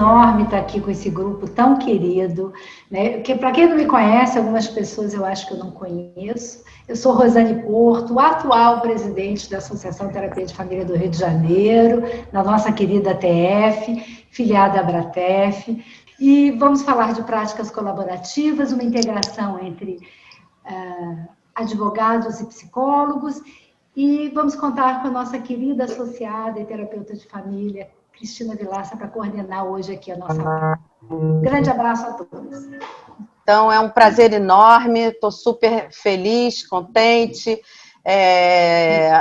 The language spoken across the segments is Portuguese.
enorme estar aqui com esse grupo tão querido, né? Que, para quem não me conhece, algumas pessoas eu acho que eu não conheço. Eu sou Rosane Porto, atual presidente da Associação Terapia de Família do Rio de Janeiro, da nossa querida TF, filiada à Bratef. E vamos falar de práticas colaborativas, uma integração entre advogados e psicólogos. E vamos contar com a nossa querida associada e terapeuta de família, Cristina Vilaça, para coordenar hoje aqui a nossa live. Grande abraço a todos. Então, é um prazer enorme, estou super feliz, contente,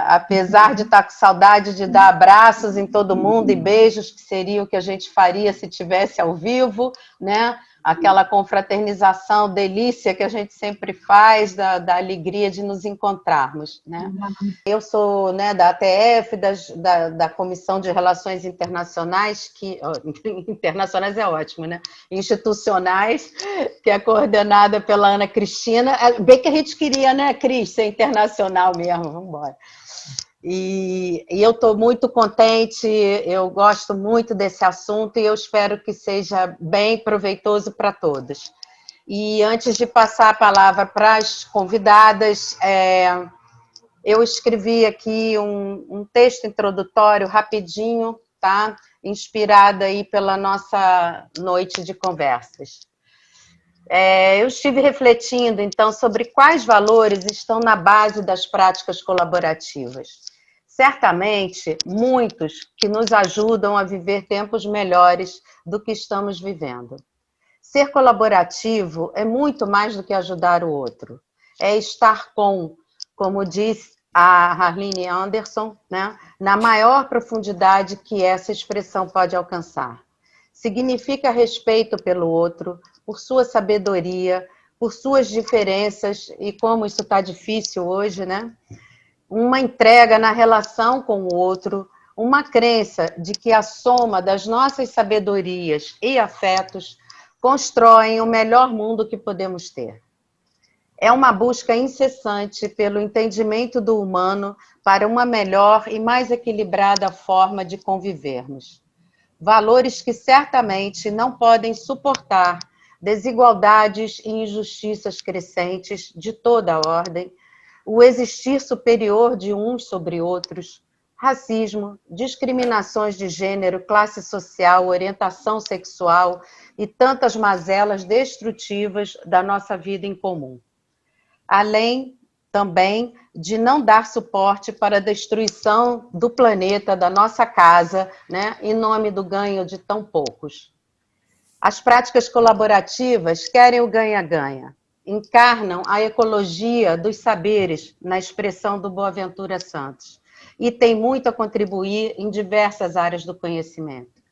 apesar de estar com saudade de dar abraços em todo mundo e beijos, que seria o que a gente faria se tivesse ao vivo, né? Aquela confraternização, delícia que a gente sempre faz, da alegria de nos encontrarmos, né? Eu sou, né, da ATF, da Comissão de Relações Internacionais, internacionais é ótimo, né? Institucionais, que é coordenada pela Ana Cristina. Bem que a gente queria, né, Cris, ser internacional mesmo, vamos embora. E eu estou muito contente, eu gosto muito desse assunto e eu espero que seja bem proveitoso para todos. E antes de passar a palavra para as convidadas, eu escrevi aqui um texto introdutório rapidinho, tá? Inspirada aí pela nossa noite de conversas. Eu estive refletindo, então, sobre quais valores estão na base das práticas colaborativas. Certamente, muitos que nos ajudam a viver tempos melhores do que estamos vivendo. Ser colaborativo é muito mais do que ajudar o outro. É estar como diz a Harline Anderson, né, na maior profundidade que essa expressão pode alcançar. Significa respeito pelo outro, por sua sabedoria, por suas diferenças, e como isso está difícil hoje, né? Uma entrega na relação com o outro, uma crença de que a soma das nossas sabedorias e afetos constroem o melhor mundo que podemos ter. É uma busca incessante pelo entendimento do humano para uma melhor e mais equilibrada forma de convivermos. Valores que certamente não podem suportar desigualdades e injustiças crescentes de toda a ordem, o existir superior de uns sobre outros, racismo, discriminações de gênero, classe social, orientação sexual e tantas mazelas destrutivas da nossa vida em comum. Além também de não dar suporte para a destruição do planeta, da nossa casa, né, em nome do ganho de tão poucos. As práticas colaborativas querem o ganha-ganha, encarnam a ecologia dos saberes na expressão do Boaventura Santos e têm muito a contribuir em diversas áreas do conhecimento.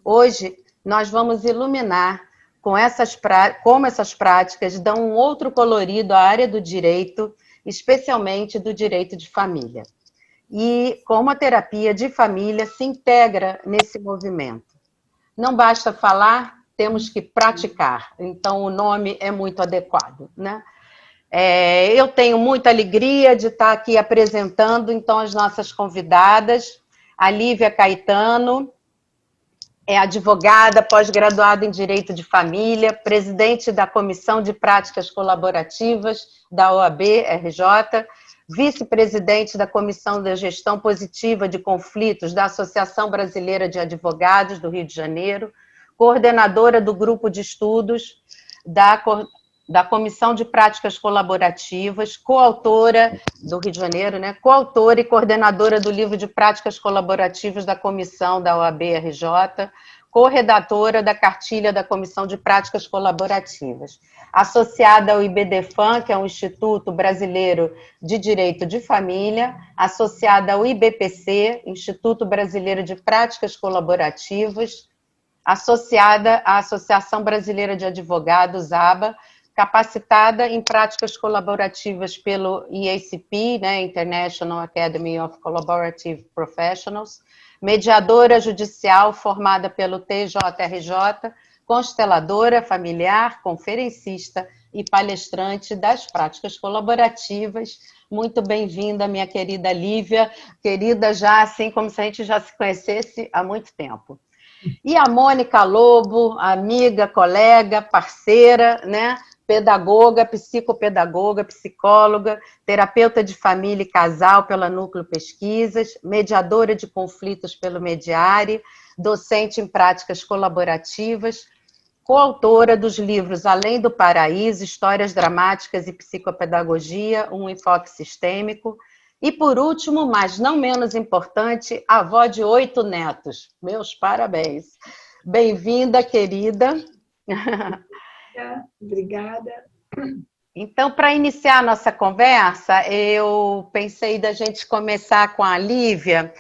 Hoje, nós vamos iluminar como essas práticas dão um outro colorido à área do direito, especialmente do direito de família. E como a terapia de família se integra nesse movimento. Não basta falar, temos que praticar. Então, o nome é muito adequado, né? Eu tenho muita alegria de estar aqui apresentando, então, as nossas convidadas. A Lívia Caetano é advogada, pós-graduada em Direito de Família, presidente da Comissão de Práticas Colaborativas da OAB-RJ, vice-presidente da Comissão de Gestão Positiva de Conflitos da Associação Brasileira de Advogados do Rio de Janeiro, coordenadora do Grupo de Estudos da Comissão de Práticas Colaborativas, coautora do Rio de Janeiro, né? Coautora e coordenadora do livro de Práticas Colaborativas da Comissão da OAB-RJ, corredatora da cartilha da Comissão de Práticas Colaborativas, associada ao IBDFAM, que é um Instituto Brasileiro de Direito de Família, associada ao IBPC, Instituto Brasileiro de Práticas Colaborativas, associada à Associação Brasileira de Advogados, ABA, capacitada em práticas colaborativas pelo IACP, né, International Academy of Collaborative Professionals, mediadora judicial formada pelo TJRJ, consteladora familiar, conferencista e palestrante das práticas colaborativas. Muito bem-vinda, minha querida Lívia, querida já assim como se a gente já se conhecesse há muito tempo. E a Mônica Lobo, amiga, colega, parceira, né? Pedagoga, psicopedagoga, psicóloga, terapeuta de família e casal pela Núcleo Pesquisas, mediadora de conflitos pelo Mediare, docente em práticas colaborativas, coautora dos livros Além do Paraíso, Histórias Dramáticas e Psicopedagogia, um enfoque sistêmico. E, por último, mas não menos importante, avó de 8 netos. Meus parabéns. Bem-vinda, querida. Obrigada. Então, para iniciar a nossa conversa, eu pensei da gente começar com a Lívia.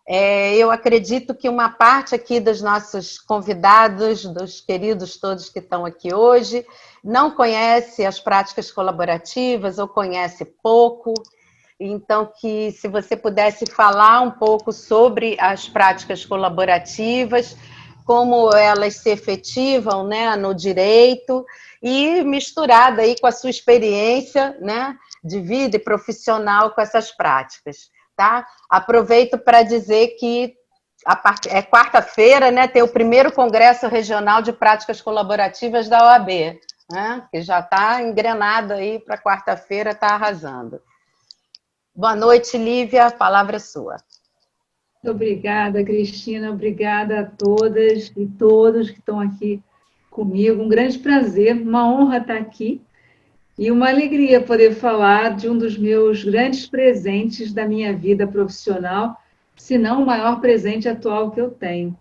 Eu acredito que uma parte aqui dos nossos convidados, dos queridos todos que estão aqui hoje, não conhece as práticas colaborativas ou conhece pouco. Então, que se você pudesse falar um pouco sobre as práticas colaborativas, como elas se efetivam, né, no direito, e misturada aí com a sua experiência, né, de vida e profissional com essas práticas, tá? Aproveito para dizer que é quarta-feira, né, tem o primeiro Congresso Regional de Práticas Colaborativas da OAB, né, que já está engrenado aí para quarta-feira, está arrasando. Boa noite, Lívia, a palavra é sua. Obrigada, Cristina, obrigada a todas e todos que estão aqui comigo. Um grande prazer, uma honra estar aqui e uma alegria poder falar de um dos meus grandes presentes da minha vida profissional, se não o maior presente atual que eu tenho.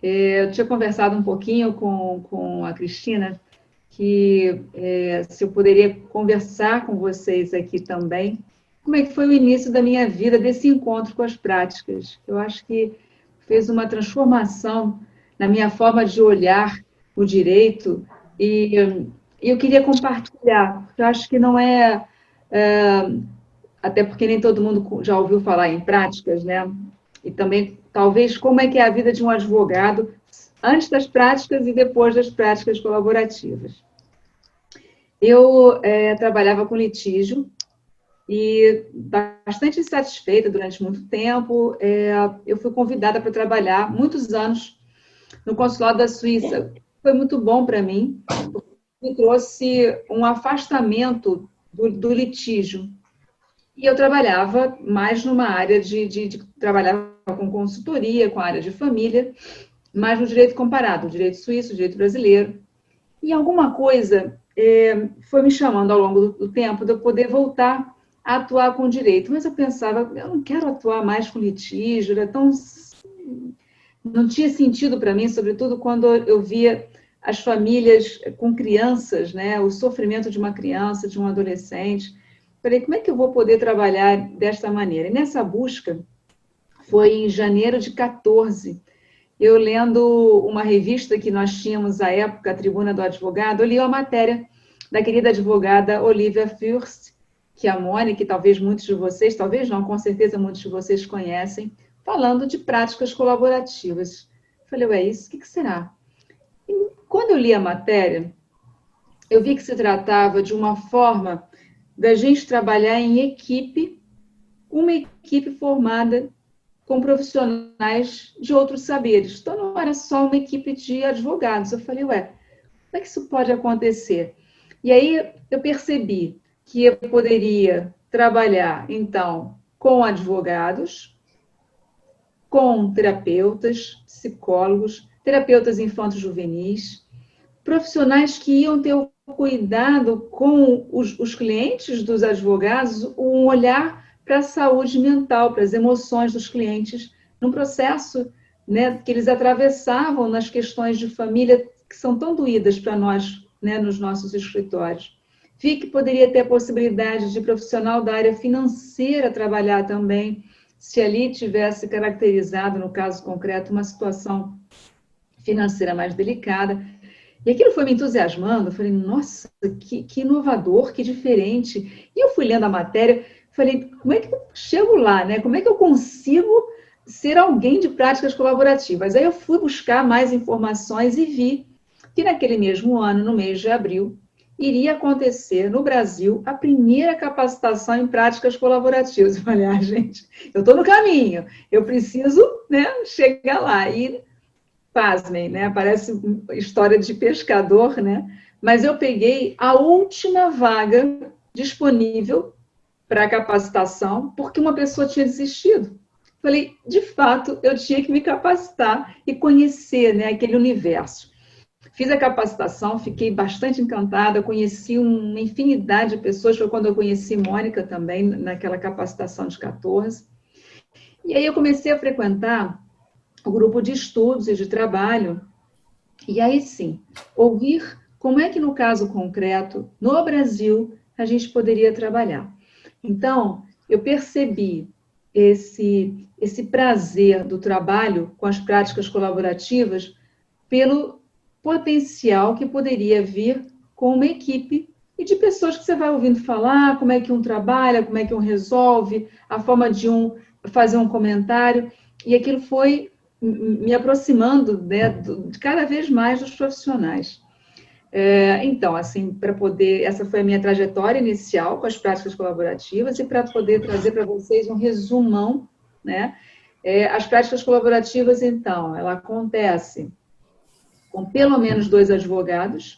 Eu tinha conversado um pouquinho com a Cristina, que se eu poderia conversar com vocês aqui também, como é que foi o início da minha vida, desse encontro com as práticas. Eu acho que fez uma transformação na minha forma de olhar o direito e eu queria compartilhar, porque eu acho que não até porque nem todo mundo já ouviu falar em práticas, né? E também, talvez, como é que é a vida de um advogado antes das práticas e depois das práticas colaborativas. Eu trabalhava com litígio, e bastante insatisfeita durante muito tempo, eu fui convidada para trabalhar muitos anos no consulado da Suíça. Foi muito bom para mim, porque me trouxe um afastamento do litígio. E eu trabalhava mais numa área trabalhava com consultoria, com a área de família, mais no direito comparado, o direito suíço, o direito brasileiro. E alguma coisa foi me chamando ao longo do tempo de eu poder voltar a atuar com direito, mas eu pensava, eu não quero atuar mais com litígio, não tinha sentido para mim, sobretudo quando eu via as famílias com crianças, né, o sofrimento de uma criança, de um adolescente. Falei, como é que eu vou poder trabalhar desta maneira? E nessa busca, foi em janeiro de 14, eu lendo uma revista que nós tínhamos à época, a Tribuna do Advogado, eu li a matéria da querida advogada Olivia Fürst, que a Mônica, que talvez muitos de vocês, talvez não, com certeza muitos de vocês conhecem, falando de práticas colaborativas. Falei, ué, isso, o que será? E quando eu li a matéria, eu vi que se tratava de uma forma da gente trabalhar em equipe, uma equipe formada com profissionais de outros saberes. Então, não era só uma equipe de advogados. Eu falei, ué, como é que isso pode acontecer? E aí eu percebi que eu poderia trabalhar, então, com advogados, com terapeutas, psicólogos, terapeutas infanto-juvenis, profissionais que iam ter o cuidado com os clientes dos advogados, um olhar para a saúde mental, para as emoções dos clientes, num processo, né, que eles atravessavam nas questões de família que são tão doídas para nós, né, nos nossos escritórios. Vi que poderia ter a possibilidade de profissional da área financeira trabalhar também, se ali tivesse caracterizado, no caso concreto, uma situação financeira mais delicada. E aquilo foi me entusiasmando, eu falei, nossa, que inovador, que diferente. E eu fui lendo a matéria, falei, como é que eu chego lá, né? Como é que eu consigo ser alguém de práticas colaborativas? Aí eu fui buscar mais informações e vi que naquele mesmo ano, no mês de abril, iria acontecer no Brasil a primeira capacitação em práticas colaborativas. Eu falei, gente, eu estou no caminho, eu preciso, né, chegar lá. E pasmem, né? Parece história de pescador, né? Mas eu peguei a última vaga disponível para capacitação, porque uma pessoa tinha desistido. Falei, de fato, eu tinha que me capacitar e conhecer, né, aquele universo. Fiz a capacitação, fiquei bastante encantada, conheci uma infinidade de pessoas, foi quando eu conheci Mônica também, naquela capacitação de 14. E aí eu comecei a frequentar o grupo de estudos e de trabalho, e aí sim, ouvir como é que no caso concreto, no Brasil, a gente poderia trabalhar. Então, eu percebi esse prazer do trabalho com as práticas colaborativas pelo potencial que poderia vir com uma equipe e de pessoas que você vai ouvindo falar, como é que um trabalha, como é que um resolve, a forma de um fazer um comentário, e aquilo foi me aproximando, né, de cada vez mais dos profissionais. Então, assim, para poder, essa foi a minha trajetória inicial com as práticas colaborativas, e para poder trazer para vocês um resumão, né? As práticas colaborativas, então, ela acontece com pelo menos 2 advogados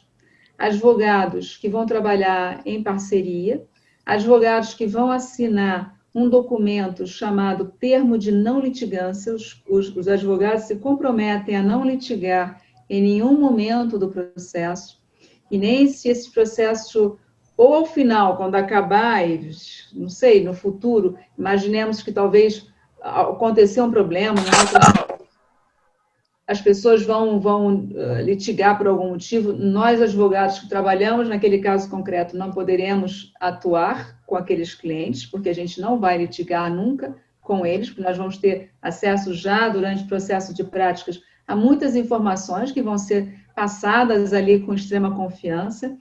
que vão trabalhar em parceria, advogados que vão assinar um documento chamado termo de não litigância. Os advogados se comprometem a não litigar em nenhum momento do processo, e nem se esse processo, ou ao final, quando acabar, não sei, no futuro, imaginemos que talvez aconteça um problema, as pessoas vão litigar por algum motivo, nós, advogados que trabalhamos naquele caso concreto, não poderemos atuar com aqueles clientes, porque a gente não vai litigar nunca com eles, porque nós vamos ter acesso já durante o processo de práticas a muitas informações que vão ser passadas ali com extrema confiança,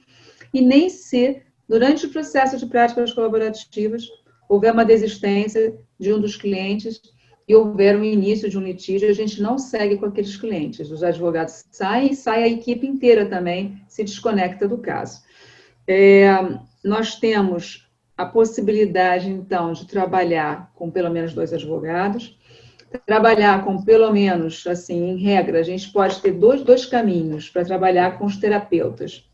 e nem se, durante o processo de práticas colaborativas, houver uma desistência de um dos clientes e houver um início de um litígio, a gente não segue com aqueles clientes. Os advogados saem e sai a equipe inteira também, se desconecta do caso. Nós temos a possibilidade, então, de trabalhar com pelo menos 2 advogados, trabalhar com pelo menos, assim, em regra, a gente pode ter dois caminhos para trabalhar com os terapeutas.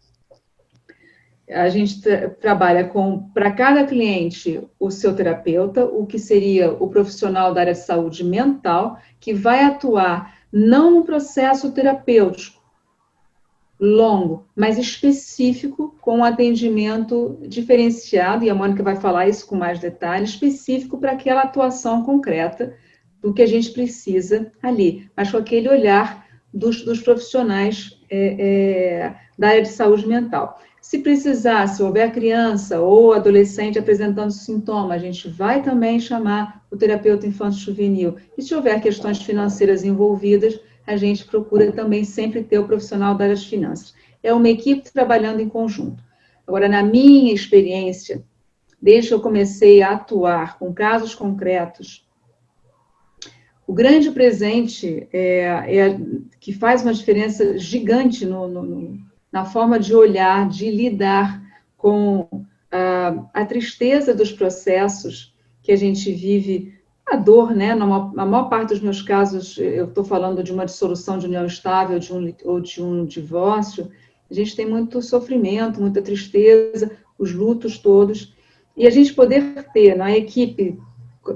A gente trabalha com, para cada cliente, o seu terapeuta, o que seria o profissional da área de saúde mental, que vai atuar não no processo terapêutico longo, mas específico, com um atendimento diferenciado, e a Mônica vai falar isso com mais detalhes, específico para aquela atuação concreta do que a gente precisa ali, mas com aquele olhar dos profissionais da área de saúde mental. Se precisar, se houver criança ou adolescente apresentando sintoma, a gente vai também chamar o terapeuta infanto-juvenil. E se houver questões financeiras envolvidas, a gente procura também sempre ter o profissional da área de finanças. É uma equipe trabalhando em conjunto. Agora, na minha experiência, desde que eu comecei a atuar com casos concretos, o grande presente que faz uma diferença gigante na forma de olhar, de lidar com a tristeza dos processos que a gente vive, a dor, né? Na maior parte dos meus casos, eu estou falando de uma dissolução de união estável ou de um divórcio, a gente tem muito sofrimento, muita tristeza, os lutos todos, e a gente poder ter na equipe,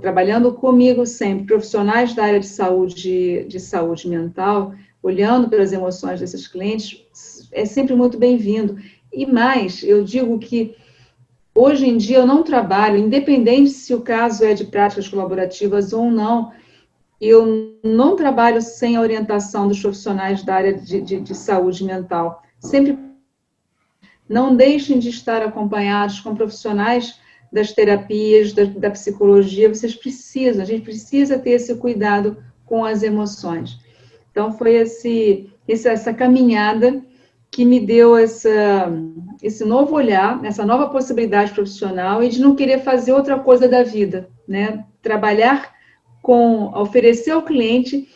trabalhando comigo sempre, profissionais da área de saúde mental, olhando pelas emoções desses clientes, é sempre muito bem-vindo. E mais, eu digo que hoje em dia eu não trabalho, independente se o caso é de práticas colaborativas ou não, eu não trabalho sem a orientação dos profissionais da área de saúde mental. Sempre não deixem de estar acompanhados com profissionais das terapias, da psicologia, vocês precisam, a gente precisa ter esse cuidado com as emoções. Então, foi essa caminhada que me deu esse novo olhar, essa nova possibilidade profissional e de não querer fazer outra coisa da vida, né? Trabalhar oferecer ao cliente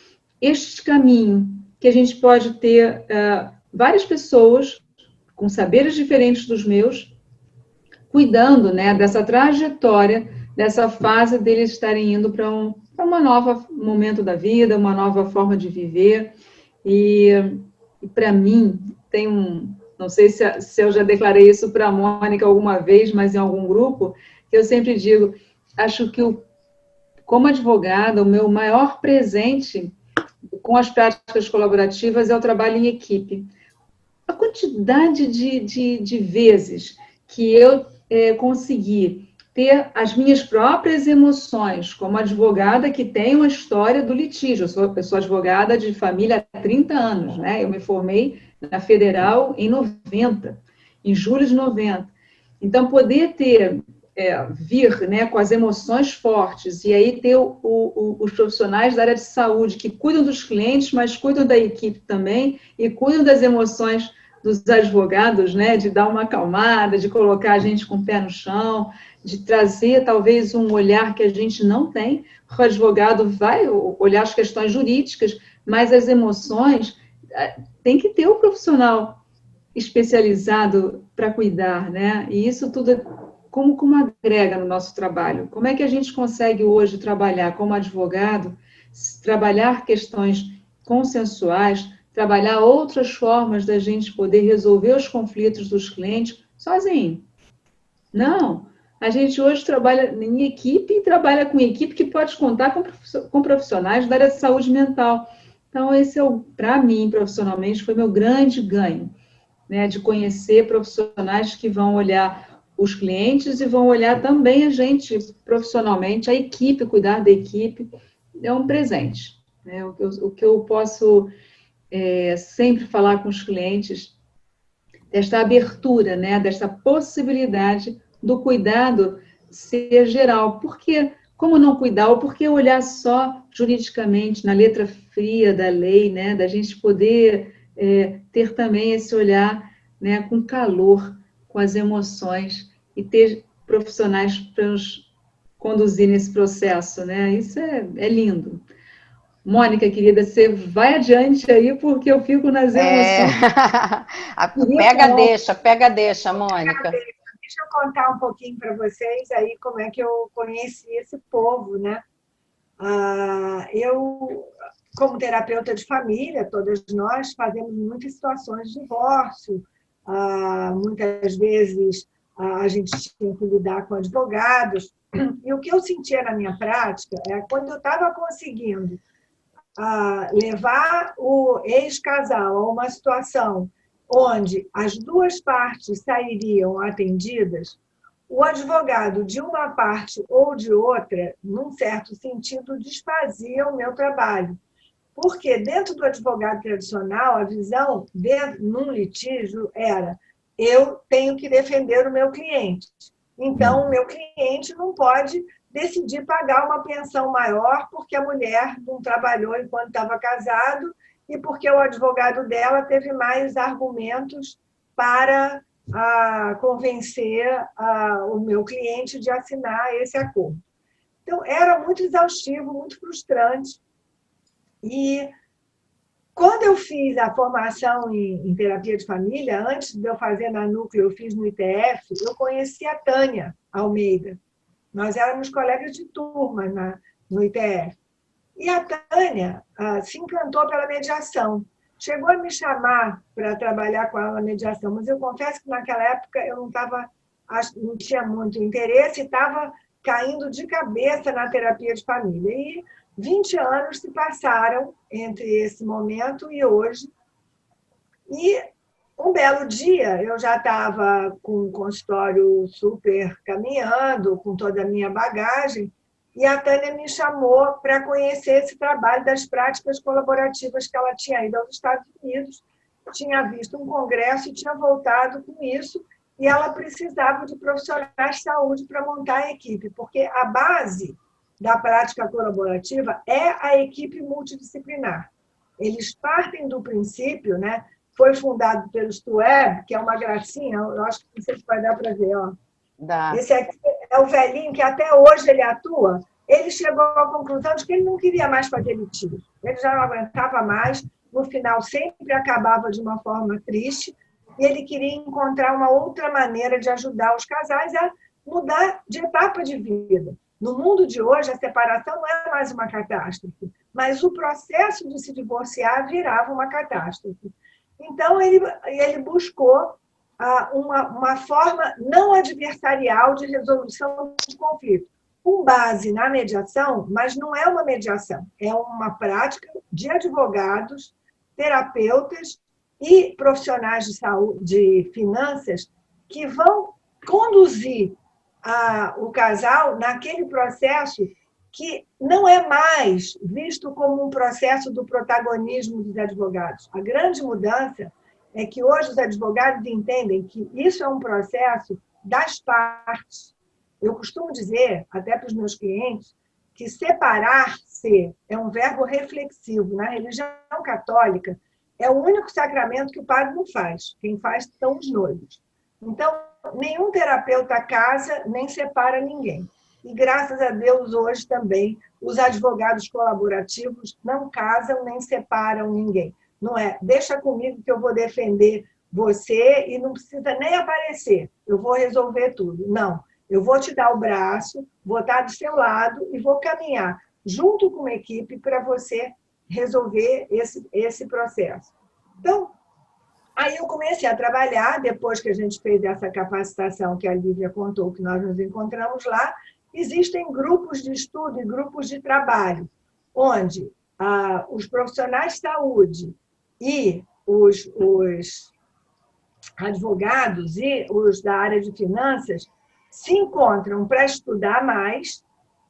este caminho, que a gente pode ter várias pessoas com saberes diferentes dos meus, cuidando, né, dessa trajetória, dessa fase deles estarem indo para um novo momento da vida, uma nova forma de viver. E para mim, tem não sei se eu já declarei isso para a Mônica alguma vez, mas em algum grupo, que eu sempre digo, acho que como advogada, o meu maior presente com as práticas colaborativas é o trabalho em equipe. A quantidade de vezes que eu consegui ter as minhas próprias emoções, como advogada que tem uma história do litígio. Eu sou advogada de família há 30 anos, né? Eu me formei na Federal em 90, em julho de 90. Então, poder vir, né, com as emoções fortes e aí ter os profissionais da área de saúde que cuidam dos clientes, mas cuidam da equipe também e cuidam das emoções dos advogados, né, de dar uma acalmada, de colocar a gente com o pé no chão, de trazer talvez um olhar que a gente não tem. O advogado vai olhar as questões jurídicas, mas as emoções tem que ter um profissional especializado para cuidar, né? E isso tudo como agrega no nosso trabalho? Como é que a gente consegue hoje trabalhar como advogado, trabalhar questões consensuais, trabalhar outras formas da gente poder resolver os conflitos dos clientes sozinho? Não. A gente hoje trabalha em equipe e trabalha com equipe que pode contar com profissionais da área de saúde mental. Então, esse para mim, profissionalmente, foi meu grande ganho, né, de conhecer profissionais que vão olhar os clientes e vão olhar também a gente profissionalmente, a equipe, cuidar da equipe, é um presente. Né? O que eu posso sempre falar com os clientes, desta abertura, né, desta possibilidade do cuidado ser geral. Porque, como não cuidar, ou por que olhar só juridicamente, na letra fria da lei, né, da gente poder ter também esse olhar, né, com calor, com as emoções, e ter profissionais para nos conduzir nesse processo, né? Isso é lindo. Mônica, querida, você vai adiante aí, porque eu fico nas emoções. Pega, deixa, Mônica. Deixa eu contar um pouquinho para vocês aí como é que eu conheci esse povo, né? Eu, como terapeuta de família, todas nós fazemos muitas situações de divórcio, muitas vezes a gente tinha que lidar com advogados, e o que eu sentia na minha prática é quando eu estava conseguindo levar o ex-casal a uma situação onde as duas partes sairiam atendidas, o advogado de uma parte ou de outra, num certo sentido, desfazia o meu trabalho. Porque dentro do advogado tradicional, a visão num litígio era: eu tenho que defender o meu cliente. Então, o meu cliente não pode decidir pagar uma pensão maior porque a mulher não trabalhou enquanto estava casado e porque o advogado dela teve mais argumentos para convencer o meu cliente de assinar esse acordo. Então, era muito exaustivo, muito frustrante. E quando eu fiz a formação em terapia de família, antes de eu fazer na Núcleo, eu fiz no ITF, eu conheci a Tânia Almeida. Nós éramos colegas de turma no ITF. E a Tânia se encantou pela mediação. Chegou a me chamar para trabalhar com ela na mediação, mas eu confesso que naquela época eu não tinha muito interesse e estava caindo de cabeça na terapia de família. E 20 anos se passaram entre esse momento e hoje. E um belo dia, eu já estava com o consultório super caminhando, com toda a minha bagagem, e a Tânia me chamou para conhecer esse trabalho das práticas colaborativas que ela tinha ido aos Estados Unidos, tinha visto um congresso e tinha voltado com isso, e ela precisava de profissionais de saúde para montar a equipe, porque a base da prática colaborativa é a equipe multidisciplinar. Eles partem do princípio, né? Foi fundado pelo Stueb, que é uma gracinha, eu acho que não sei se vai dar para ver. Ó. Dá. Esse aqui é o velhinho que até hoje ele atua. Ele chegou à conclusão de que ele não queria mais fazer litígio. Ele já não aguentava mais, no final sempre acabava de uma forma triste, e ele queria encontrar uma outra maneira de ajudar os casais a mudar de etapa de vida. No mundo de hoje, a separação não é mais uma catástrofe. mas o processo de se divorciar virava uma catástrofe. Então, ele buscou uma forma não adversarial de resolução de conflito, com base na mediação, mas não é uma mediação, é uma prática de advogados, terapeutas e profissionais de saúde, de finanças, que vão conduzir o casal naquele processo que não é mais visto como um processo do protagonismo dos advogados. A grande mudança é que hoje os advogados entendem que isso é um processo das partes. Eu costumo dizer, até para os meus clientes, que separar-se é um verbo reflexivo. Na religião católica, é o único sacramento que o padre não faz. Quem faz são os noivos. Então, nenhum terapeuta casa nem separa ninguém. E, graças a Deus, hoje também, os advogados colaborativos não casam nem separam ninguém. Não é, deixa comigo que eu vou defender você e não precisa nem aparecer, eu vou resolver tudo. Não, eu vou te dar o braço, vou estar do seu lado e vou caminhar junto com uma equipe para você resolver esse processo. Então, aí eu comecei a trabalhar, depois que a gente fez essa capacitação que a Lívia contou, que nós nos encontramos lá, existem grupos de estudo e grupos de trabalho, onde os profissionais de saúde e os advogados e os da área de finanças se encontram para estudar mais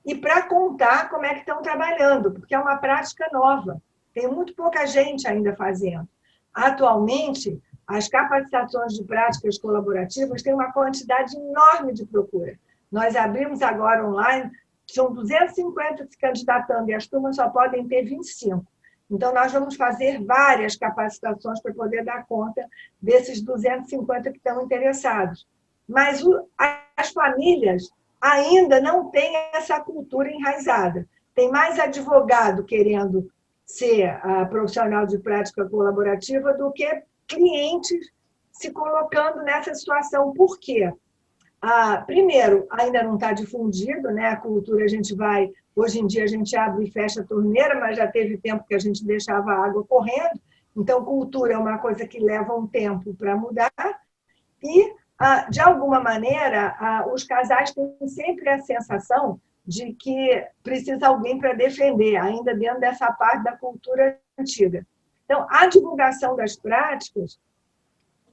e para contar como é que estão trabalhando, porque é uma prática nova. Tem muito pouca gente ainda fazendo. Atualmente, as capacitações de práticas colaborativas têm uma quantidade enorme de procura. Nós abrimos agora online, são 250 se candidatando e as turmas só podem ter 25. Então, nós vamos fazer várias capacitações para poder dar conta desses 250 que estão interessados. Mas as famílias ainda não têm essa cultura enraizada. Tem mais advogado querendo ser profissional de prática colaborativa do que clientes se colocando nessa situação. Por quê? Primeiro, ainda não está difundido, né? A cultura, hoje em dia a gente abre e fecha a torneira, mas já teve tempo que a gente deixava a água correndo, então cultura é uma coisa que leva um tempo para mudar, e, de alguma maneira, os casais têm sempre a sensação de que precisa alguém para defender, ainda dentro dessa parte da cultura antiga. Então, a divulgação das práticas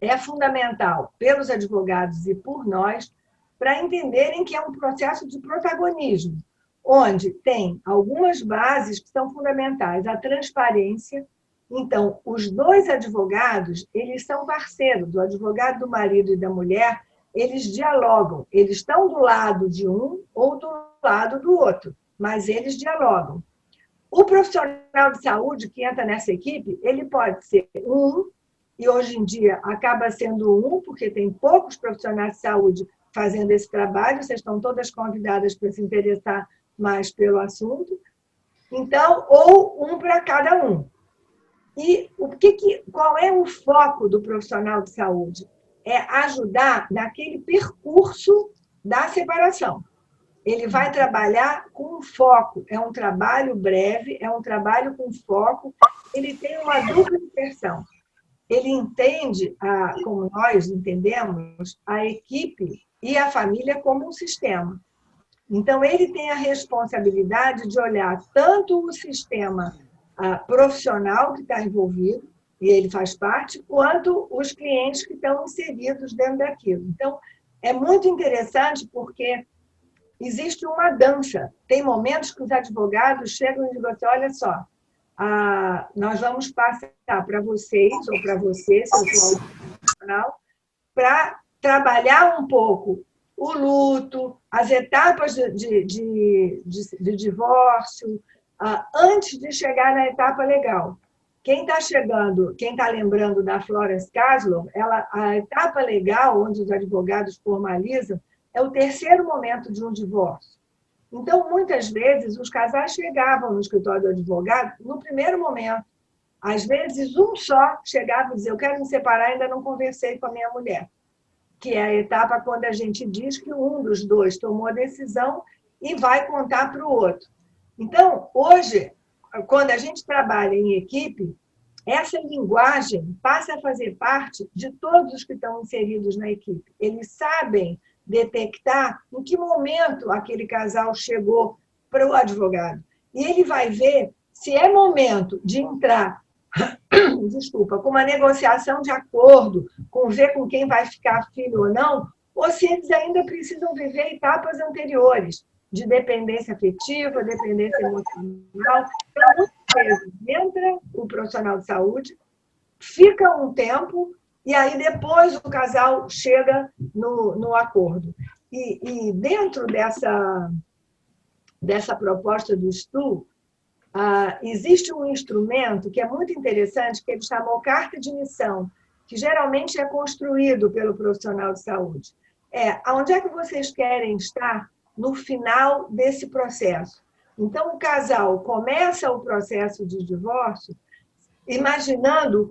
é fundamental pelos advogados e por nós, para entenderem que é um processo de protagonismo, onde tem algumas bases que são fundamentais. A transparência. Então, os dois advogados, eles são parceiros. O advogado do marido e da mulher, eles dialogam. Eles estão do lado de um ou do lado do outro, mas eles dialogam. O profissional de saúde que entra nessa equipe, ele pode ser e hoje em dia acaba sendo porque tem poucos profissionais de saúde fazendo esse trabalho, vocês estão todas convidadas para se interessar mais pelo assunto. Então, ou um para cada um. E qual é o foco do profissional de saúde? É ajudar naquele percurso da separação. Ele vai trabalhar com foco, é um trabalho breve, é um trabalho com foco, ele tem uma dupla inserção. Ele entende, como nós entendemos, a equipe e a família como um sistema. Então, ele tem a responsabilidade de olhar tanto o sistema profissional que está envolvido, e ele faz parte, quanto os clientes que estão inseridos dentro daquilo. Então, é muito interessante porque existe uma dança. Tem momentos que os advogados chegam e dizem assim, olha só, nós vamos passar para vocês, ou para você, se eu for profissional, para trabalhar um pouco o luto, as etapas de divórcio, antes de chegar na etapa legal. Quem está lembrando da Florence Caslow, a etapa legal, onde os advogados formalizam, é o terceiro momento de um divórcio. Então, muitas vezes, os casais chegavam no escritório do advogado no primeiro momento. Às vezes, um só chegava e dizia, eu quero me separar, ainda não conversei com a minha mulher. Que é a etapa quando a gente diz que um dos dois tomou a decisão e vai contar para o outro. Então, hoje, quando a gente trabalha em equipe, essa linguagem passa a fazer parte de todos os que estão inseridos na equipe. Eles sabem detectar em que momento aquele casal chegou para o advogado. E ele vai ver se é momento de entrar, desculpa, com uma negociação de acordo, com ver com quem vai ficar filho ou não, ou se eles ainda precisam viver etapas anteriores, de dependência afetiva, dependência emocional. Então, muitas vezes entra o profissional de saúde, fica um tempo, e aí depois o casal chega no acordo. E dentro dessa proposta do STU, existe um instrumento que é muito interessante, que ele chamou carta de missão, que geralmente é construído pelo profissional de saúde. Onde é que vocês querem estar no final desse processo? Então, o casal começa o processo de divórcio imaginando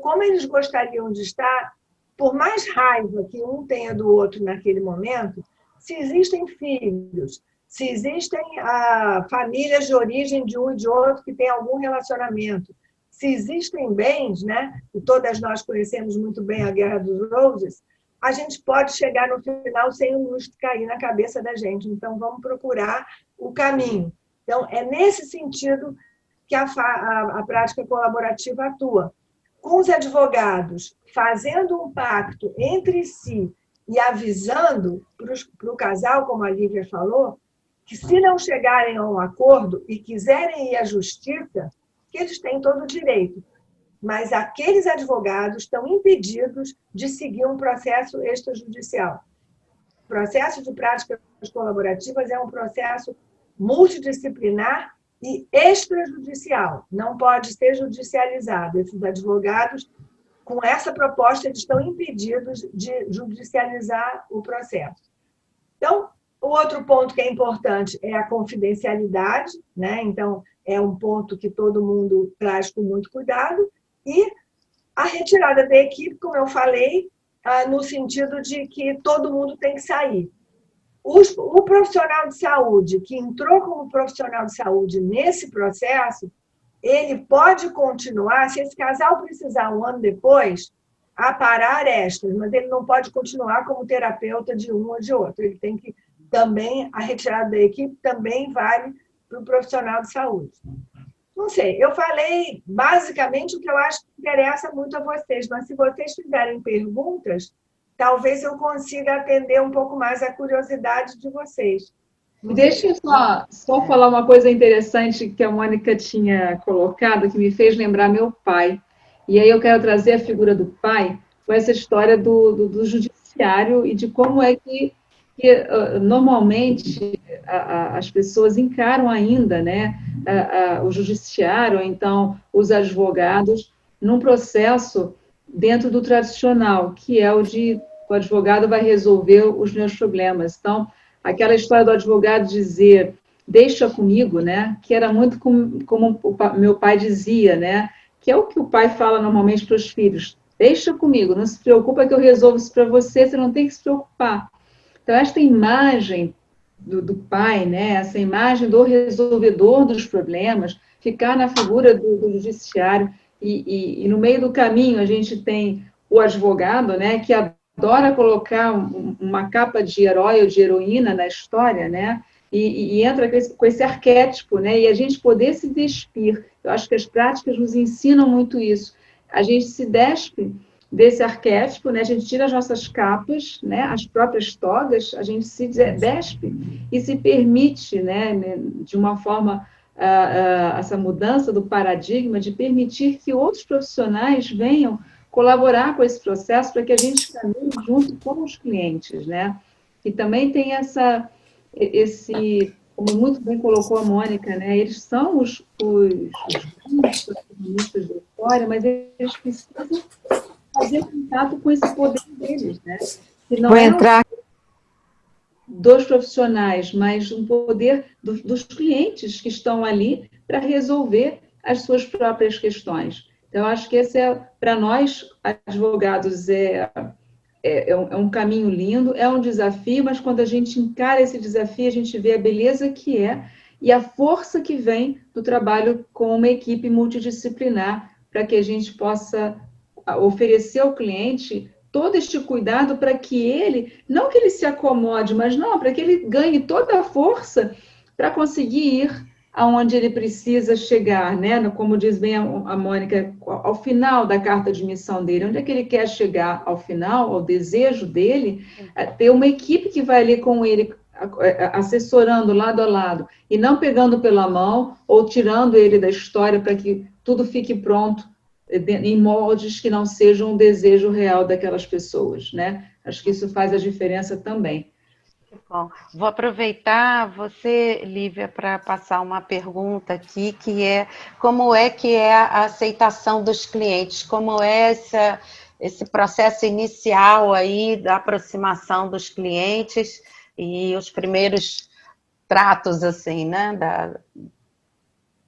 como eles gostariam de estar, por mais raiva que um tenha do outro naquele momento, se existem filhos, se existem famílias de origem de um e de outro que têm algum relacionamento, se existem bens, né? E todas nós conhecemos muito bem a Guerra dos Roses, a gente pode chegar no final sem o lustre cair na cabeça da gente. Então, vamos procurar o caminho. Então, é nesse sentido que a prática colaborativa atua. Com os advogados, fazendo um pacto entre si e avisando para o casal, como a Lívia falou, que se não chegarem a um acordo e quiserem ir à justiça, que eles têm todo o direito. Mas aqueles advogados estão impedidos de seguir um processo extrajudicial. O processo de práticas colaborativas é um processo multidisciplinar e extrajudicial. Não pode ser judicializado. Esses advogados, com essa proposta, eles estão impedidos de judicializar o processo. Então, o outro ponto que é importante é a confidencialidade, né? Então, é um ponto que todo mundo traz com muito cuidado. E a retirada da equipe, como eu falei, no sentido de que todo mundo tem que sair. O profissional de saúde que entrou como profissional de saúde nesse processo, ele pode continuar, se esse casal precisar um ano depois, aparar extras, mas ele não pode continuar como terapeuta de um ou de outro. Ele tem que também, a retirada da equipe também vale para o profissional de saúde. Não sei, eu falei basicamente o que eu acho que interessa muito a vocês, mas se vocês tiverem perguntas, talvez eu consiga atender um pouco mais a curiosidade de vocês. Deixa eu só falar uma coisa interessante que a Mônica tinha colocado, que me fez lembrar meu pai. E aí eu quero trazer a figura do pai com essa história do judiciário e de como é que normalmente as pessoas encaram ainda, né, o judiciário, ou então os advogados, num processo dentro do tradicional, que é o advogado vai resolver os meus problemas. Então, aquela história do advogado dizer, deixa comigo, né, que era muito como o meu pai dizia, né, que é o que o pai fala normalmente para os filhos, deixa comigo, não se preocupa que eu resolvo isso para você, você não tem que se preocupar. Então, esta imagem do pai, né, essa imagem do resolvedor dos problemas, ficar na figura do judiciário, e no meio do caminho a gente tem o advogado, né, que adora colocar uma capa de herói ou de heroína na história, né, e entra com esse arquétipo, né, e a gente poder se despir. Eu acho que as práticas nos ensinam muito isso. A gente se despe desse arquétipo, né? A gente tira as nossas capas, né? As próprias togas, a gente se despe e se permite, né? De uma forma, essa mudança do paradigma de permitir que outros profissionais venham colaborar com esse processo para que a gente caminhe junto com os clientes, né? E também tem esse, como muito bem colocou a Mônica, né? Eles são os protagonistas da história, mas eles precisam fazer contato com esse poder deles, né? Que não é dos profissionais, mas um poder dos clientes que estão ali para resolver as suas próprias questões. Então, acho que esse para nós, advogados, é um caminho lindo, é um desafio, mas quando a gente encara esse desafio, a gente vê a beleza que é e a força que vem do trabalho com uma equipe multidisciplinar, para que a gente possa oferecer ao cliente todo este cuidado para que ele, não que ele se acomode, mas não, para que ele ganhe toda a força para conseguir ir aonde ele precisa chegar, né? Como diz bem a Mônica, ao final da carta de missão dele, onde é que ele quer chegar ao final, ao desejo dele, ter uma equipe que vai ali com ele, assessorando lado a lado, e não pegando pela mão ou tirando ele da história para que tudo fique pronto em moldes que não sejam um desejo real daquelas pessoas, né? Acho que isso faz a diferença também. Bom, vou aproveitar você, Lívia, para passar uma pergunta aqui, que é como é que é a aceitação dos clientes, como é esse processo inicial aí da aproximação dos clientes e os primeiros tratos, assim, né,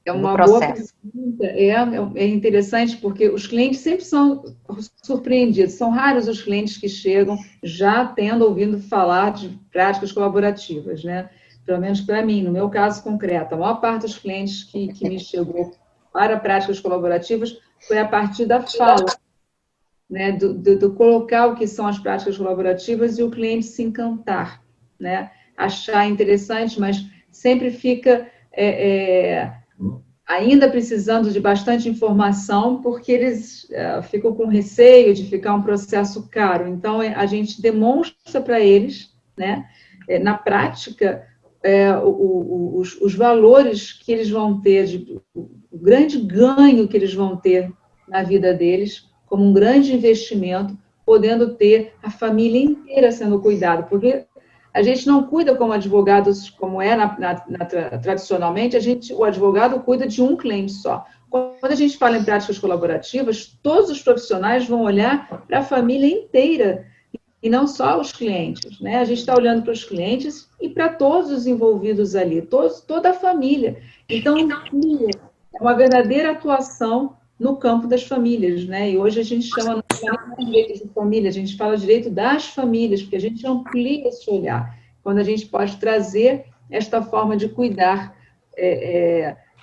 É uma do boa processo. pergunta. É interessante porque os clientes sempre são surpreendidos. São raros os clientes que chegam já tendo ouvido falar de práticas colaborativas, né? Pelo menos para mim, no meu caso concreto, a maior parte dos clientes que me chegou para práticas colaborativas foi a partir da fala, né? Do colocar o que são as práticas colaborativas e o cliente se encantar, né? Achar interessante, mas sempre fica ainda precisando de bastante informação, porque eles ficam com receio de ficar um processo caro. Então, a gente demonstra para eles, né, na prática, os valores que eles vão ter, o grande ganho que eles vão ter na vida deles, como um grande investimento, podendo ter a família inteira sendo cuidada, porque a gente não cuida como advogados, como tradicionalmente, o advogado cuida de um cliente só. Quando a gente fala em práticas colaborativas, todos os profissionais vão olhar para a família inteira, e não só os clientes, né? A gente está olhando para os clientes e para todos os envolvidos ali, toda a família. Então, é uma verdadeira atuação no campo das famílias, né? E hoje a gente chama não de direito de família, a gente fala direito das famílias, porque a gente amplia esse olhar, quando a gente pode trazer esta forma de cuidar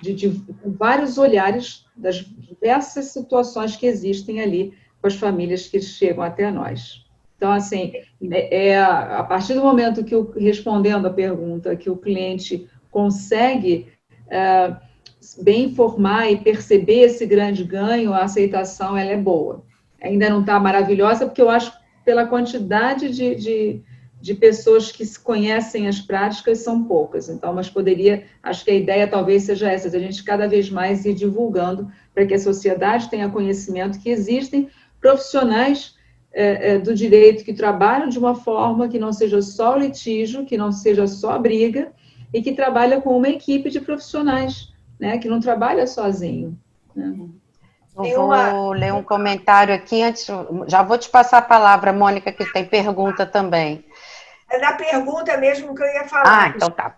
de vários olhares das diversas situações que existem ali com as famílias que chegam até nós. Então, assim, a partir do momento que, respondendo a pergunta, que o cliente consegue bem informar e perceber esse grande ganho, a aceitação ela é boa. Ainda não está maravilhosa, porque eu acho que pela quantidade de pessoas que se conhecem as práticas são poucas. Então, mas acho que a ideia talvez seja essa, de a gente cada vez mais ir divulgando para que a sociedade tenha conhecimento que existem profissionais do direito que trabalham de uma forma que não seja só litígio, que não seja só briga, e que trabalha com uma equipe de profissionais, né, que não trabalha sozinho. Né? Eu vou ler um comentário aqui antes, já vou te passar a palavra, Mônica, que tem pergunta também. É da pergunta mesmo que eu ia falar. Então tá.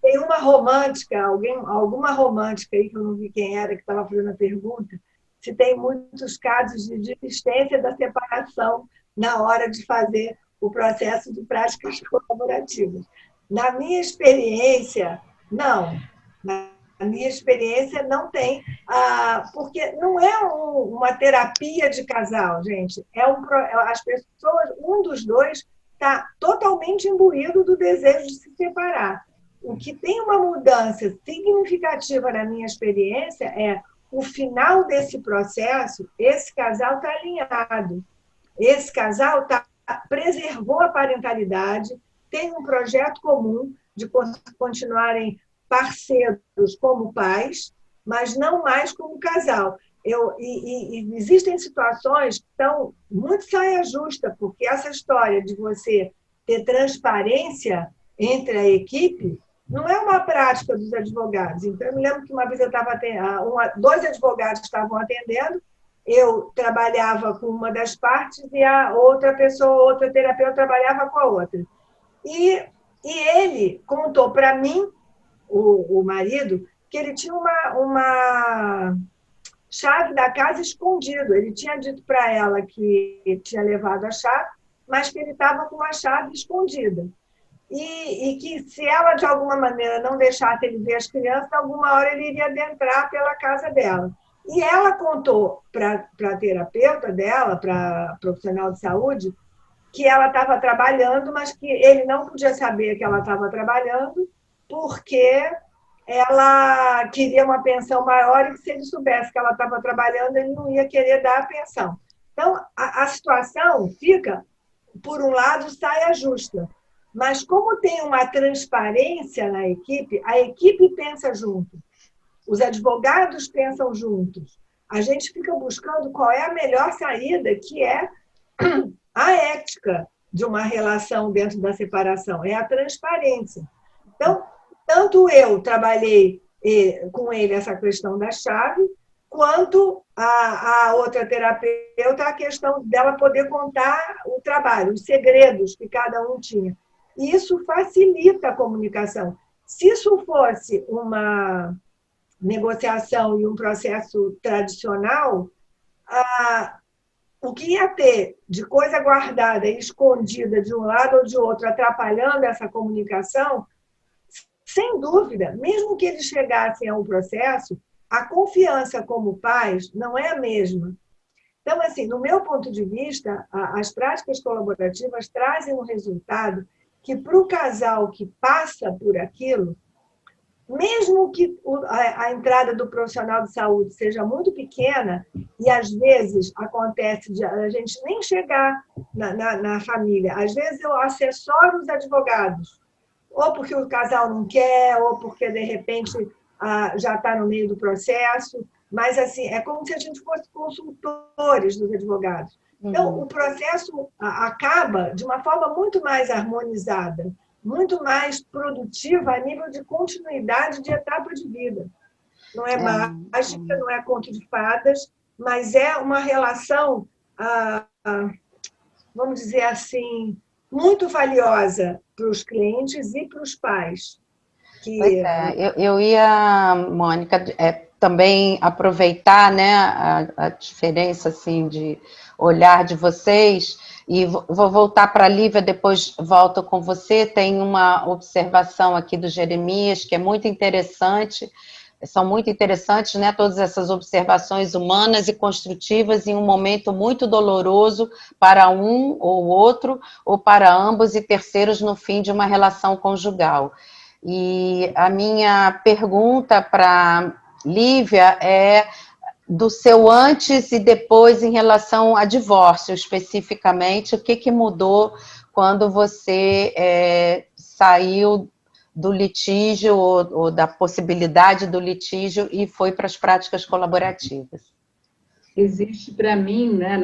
Tem uma romântica, alguma romântica aí, que eu não vi quem era que estava fazendo a pergunta, se tem muitos casos de desistência da separação na hora de fazer o processo de práticas colaborativas. Na minha experiência, não. Na minha experiência, não tem, porque não é uma terapia de casal, gente. As pessoas, um dos dois está totalmente imbuído do desejo de se separar. O que tem uma mudança significativa na minha experiência é o final desse processo, esse casal está alinhado. Esse casal preservou a parentalidade, tem um projeto comum de continuarem parceiros como pais, mas não mais como casal. E existem situações que estão muito saia justa, porque essa história de você ter transparência entre a equipe não é uma prática dos advogados. Então, eu me lembro que uma vez eu estava dois advogados estavam atendendo, eu trabalhava com uma das partes e a outra terapeuta trabalhava com a outra. E ele contou para mim, o marido, que ele tinha uma chave da casa escondido. Ele tinha dito para ela que tinha levado a chave, mas que ele estava com a chave escondida. e que se ela, de alguma maneira, não deixasse ele ver as crianças, alguma hora ele iria adentrar pela casa dela. E ela contou para a terapeuta dela, para a profissional de saúde, que ela estava trabalhando, mas que ele não podia saber que ela estava trabalhando, porque ela queria uma pensão maior e que se ele soubesse que ela estava trabalhando, ele não ia querer dar a pensão. Então, a situação fica, por um lado, saia justa. Mas como tem uma transparência na equipe, a equipe pensa junto, os advogados pensam juntos. A gente fica buscando qual é a melhor saída, que é a ética de uma relação dentro da separação, é a transparência. Então, tanto eu trabalhei com ele essa questão da chave, quanto a outra terapeuta, a questão dela poder contar o trabalho, os segredos que cada um tinha. E isso facilita a comunicação. Se isso fosse uma negociação e um processo tradicional, o que ia ter de coisa guardada e escondida de um lado ou de outro, atrapalhando essa comunicação, sem dúvida, mesmo que eles chegassem ao processo, a confiança como pais não é a mesma. Então, assim, no meu ponto de vista, as práticas colaborativas trazem um resultado que, para o casal que passa por aquilo, mesmo que a entrada do profissional de saúde seja muito pequena, e às vezes acontece de a gente nem chegar na família, às vezes eu assessoro os advogados, ou porque o casal não quer, ou porque, de repente, já está no meio do processo, mas assim, é como se a gente fosse consultores dos advogados. Então, o processo acaba de uma forma muito mais harmonizada, muito mais produtiva a nível de continuidade de etapa de vida. Não é mágica, não é conto de fadas, mas é uma relação, vamos dizer assim, muito valiosa para os clientes e para os pais. Eu ia, Mônica, também aproveitar, né, a diferença assim, de olhar de vocês, e vou voltar para a Lívia, depois volto com você. Tem uma observação aqui do Jeremias que é muito interessante, são muito interessantes, né, todas essas observações humanas e construtivas em um momento muito doloroso para um ou outro, ou para ambos e terceiros no fim de uma relação conjugal. E a minha pergunta para Lívia é do seu antes e depois em relação a divórcio, especificamente, o que mudou quando você saiu do litígio ou da possibilidade do litígio e foi para as práticas colaborativas? Existe para mim, né,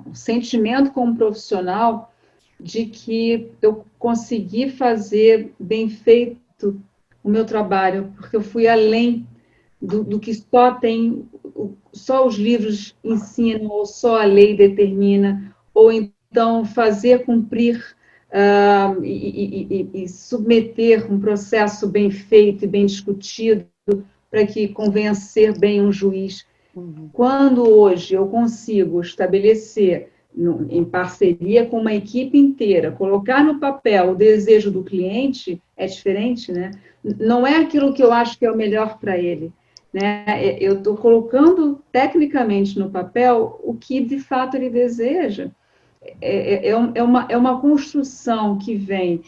um sentimento como profissional de que eu consegui fazer bem feito o meu trabalho, porque eu fui além do que só os livros ensinam, ou só a lei determina, ou então fazer cumprir e submeter um processo bem feito e bem discutido para que convencer bem um juiz. Quando hoje eu consigo estabelecer, em parceria com uma equipe inteira, colocar no papel o desejo do cliente, é diferente, né? Não é aquilo que eu acho que é o melhor para ele, né? Eu estou colocando tecnicamente no papel o que de fato ele deseja. É uma construção que vem,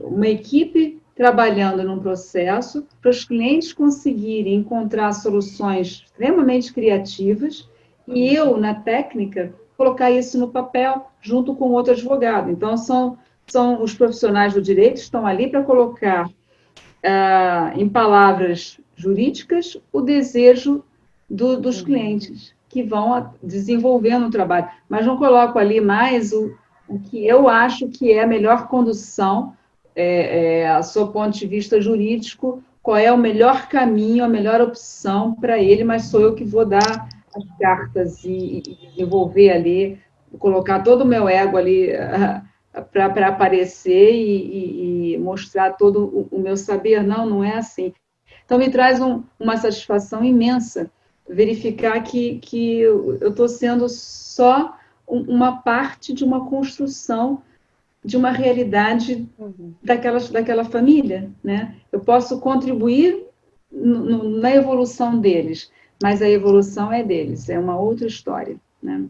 uma equipe trabalhando num processo para os clientes conseguirem encontrar soluções extremamente criativas e eu, na técnica, colocar isso no papel junto com outro advogado. Então, são os profissionais do direito que estão ali para colocar em palavras jurídicas o desejo dos clientes, que vão desenvolvendo o trabalho. Mas não coloco ali mais o que eu acho que é a melhor condução, a seu ponto de vista jurídico, qual é o melhor caminho, a melhor opção para ele, mas sou eu que vou dar as cartas e desenvolver ali, colocar todo o meu ego ali para aparecer e mostrar todo o meu saber. Não é assim. Então, me traz uma satisfação imensa verificar que eu estou sendo só uma parte de uma construção, de uma realidade daquela família, né? Eu posso contribuir na evolução deles, mas a evolução é deles, é uma outra história, né?